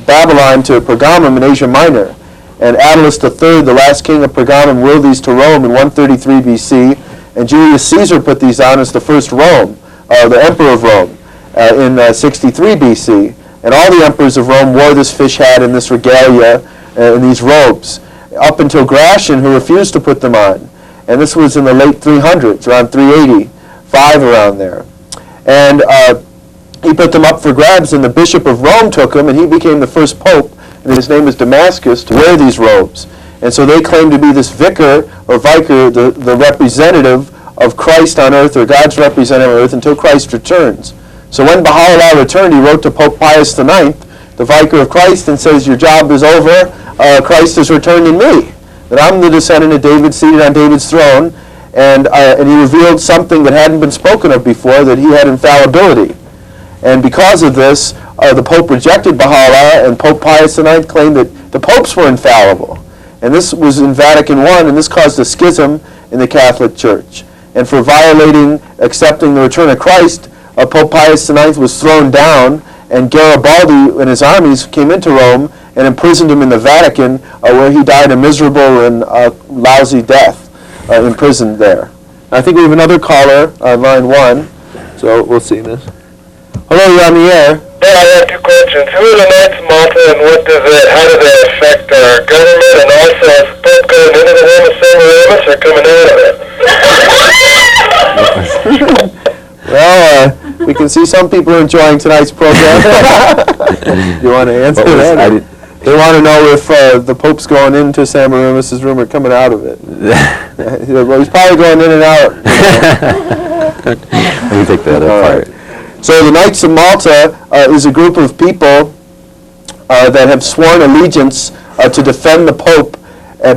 Babylon to Pergamum in Asia Minor. And Attalus III, the last king of Pergamum, willed these to Rome in 133 BC, and Julius Caesar put these on as the first Rome, the emperor of Rome, in 63 BC. And all the emperors of Rome wore this fish hat and this regalia and these robes, up until Gratian, who refused to put them on. And this was in the late 300s, around 385, around there. And he put them up for grabs, and the Bishop of Rome took them, and he became the first pope, and his name is Damascus, to wear these robes. And so they claim to be this vicar, or vicar, the representative of Christ on earth, or God's representative on earth, until Christ returns. So when Baha'u'llah returned, he wrote to Pope Pius IX, the vicar of Christ, and says, your job is over, Christ has returned in me. That I'm the descendant of David, seated on David's throne, and he revealed something that hadn't been spoken of before, that he had infallibility. And because of this, the Pope rejected Baha'u'llah, and Pope Pius IX claimed that the popes were infallible. And this was in Vatican I, and this caused a schism in the Catholic Church. And for accepting the return of Christ, Pope Pius IX was thrown down, and Garibaldi and his armies came into Rome and imprisoned him in the Vatican, where he died a miserable and lousy death, imprisoned there. I think we have another caller on line 1, so we'll see this. Hello, you're on the air. Yeah, I have 2 questions. Who are the Knights of Malta, and how does that affect our government, and also is the Pope going into the room of Semiramis or coming out of it? Well, we can see some people are enjoying tonight's program. Do you want to answer that? They want to know if the Pope's going into Semiramis' room or coming out of it. Well, he's probably going in and out. Let me take the other part. So the Knights of Malta is a group of people that have sworn allegiance to defend the Pope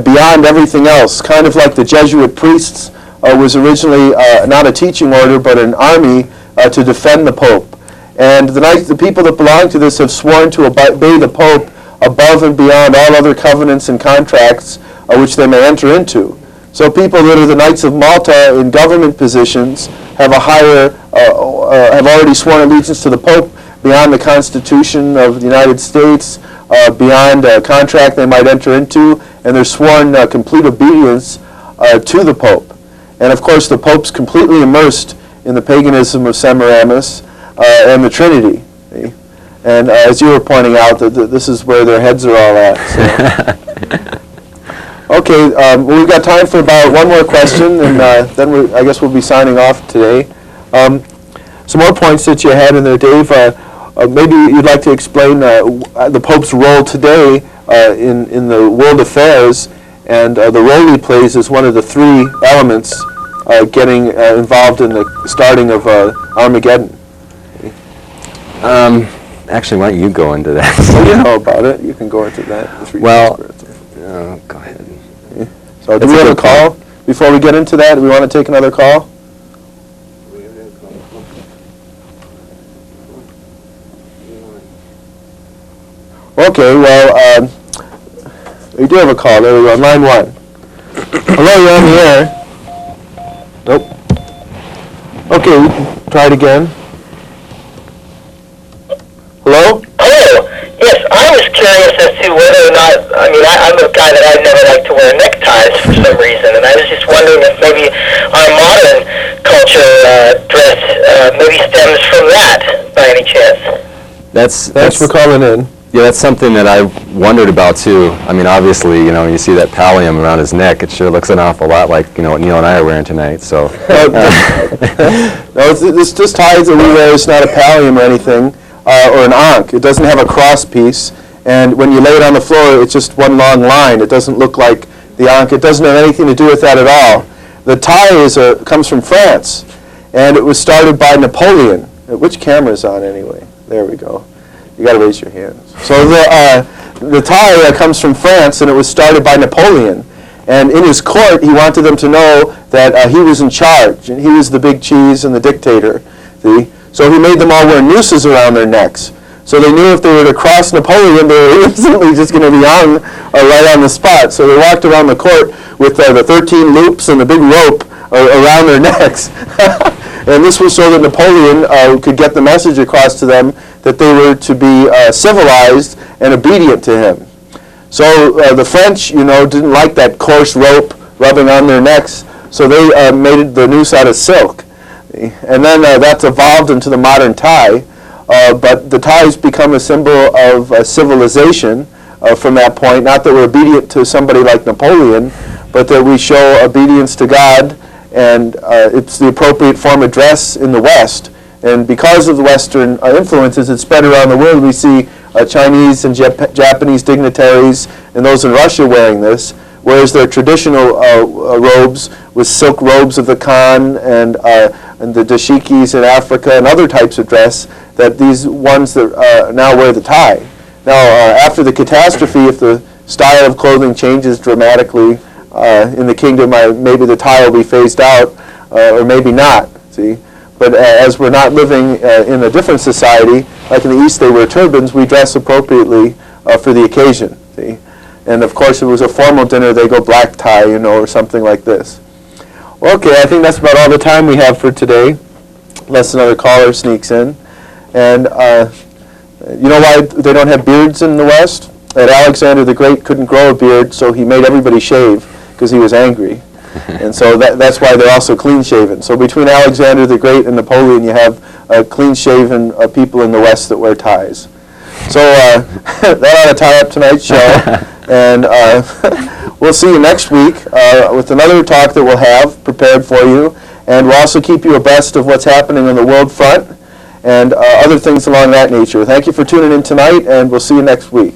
beyond everything else, kind of like the Jesuit priests was originally not a teaching order but an army to defend the Pope. And the people that belong to this have sworn to obey the Pope above and beyond all other covenants and contracts which they may enter into. So people that are the Knights of Malta in government positions have have already sworn allegiance to the Pope beyond the Constitution of the United States, beyond a contract they might enter into, and they're sworn complete obedience to the Pope. And of course the Pope's completely immersed in the paganism of Semiramis and the Trinity. And as you were pointing out, this is where their heads are all at. So. Okay, well, we've got time for about one more question, and then I guess we'll be signing off today. Some more points that you had in there, Dave. Maybe you'd like to explain the Pope's role today in the world affairs, and the role he plays is one of the 3 elements getting involved in the starting of Armageddon. Actually, why don't you go into that? Well, you know about it. You can go into that. Well, go ahead. So do we have a call before we get into that? Do we want to take another call? Okay, well, we do have a call. There we go, line 1. Hello, you're on the air. Nope. Okay, we can try it again. Hello? Hello. Yes, I was curious as to whether or not, I'm a guy that I've never liked to wear neckties for some reason, and I was just wondering if maybe our modern culture dress maybe stems from that, by any chance. Thanks for calling in. Yeah, that's something that I wondered about too. Obviously, when you see that pallium around his neck, it sure looks an awful lot like, what Neil and I are wearing tonight, so. No, this ties that we wear. It's not a pallium or anything. or an ankh. It doesn't have a cross piece, and when you lay it on the floor, it's just one long line. It doesn't look like the ankh. It doesn't have anything to do with that at all. The tie comes from France, and it was started by Napoleon. Which camera is on anyway? There we go. You got to raise your hands. So the tie comes from France, and it was started by Napoleon. And in his court, he wanted them to know that he was in charge, and he was the big cheese and the dictator. See? So he made them all wear nooses around their necks. So they knew if they were to cross Napoleon, they were instantly just going to be hung right on the spot. So they walked around the court with the 13 loops and the big rope around their necks. And this was so that Napoleon could get the message across to them that they were to be civilized and obedient to him. So the French, didn't like that coarse rope rubbing on their necks, so they made the noose out of silk. And then that's evolved into the modern tie, but the tie's become a symbol of civilization from that point. Not that we're obedient to somebody like Napoleon, but that we show obedience to God, and it's the appropriate form of dress in the West. And because of the Western influences, it's spread around the world. We see Chinese and Japanese dignitaries and those in Russia wearing this, whereas their traditional robes with silk robes of the Khan and the dashikis in Africa and other types of dress, that these ones that now wear the tie. Now, after the catastrophe, if the style of clothing changes dramatically in the kingdom, maybe the tie will be phased out, or maybe not, see? But as we're not living in a different society, like in the East they wear turbans, we dress appropriately for the occasion, see? And of course, if it was a formal dinner, they go black tie, or something like this. Okay, I think that's about all the time we have for today, unless another caller sneaks in. And you know why they don't have beards in the West? That Alexander the Great couldn't grow a beard, so he made everybody shave because he was angry. And so that's why they're also clean-shaven. So between Alexander the Great and Napoleon, you have clean-shaven people in the West that wear ties. So that ought to tie up tonight's show. And we'll see you next week with another talk that we'll have prepared for you. And we'll also keep you abreast of what's happening on the world front and other things along that nature. Thank you for tuning in tonight, and we'll see you next week.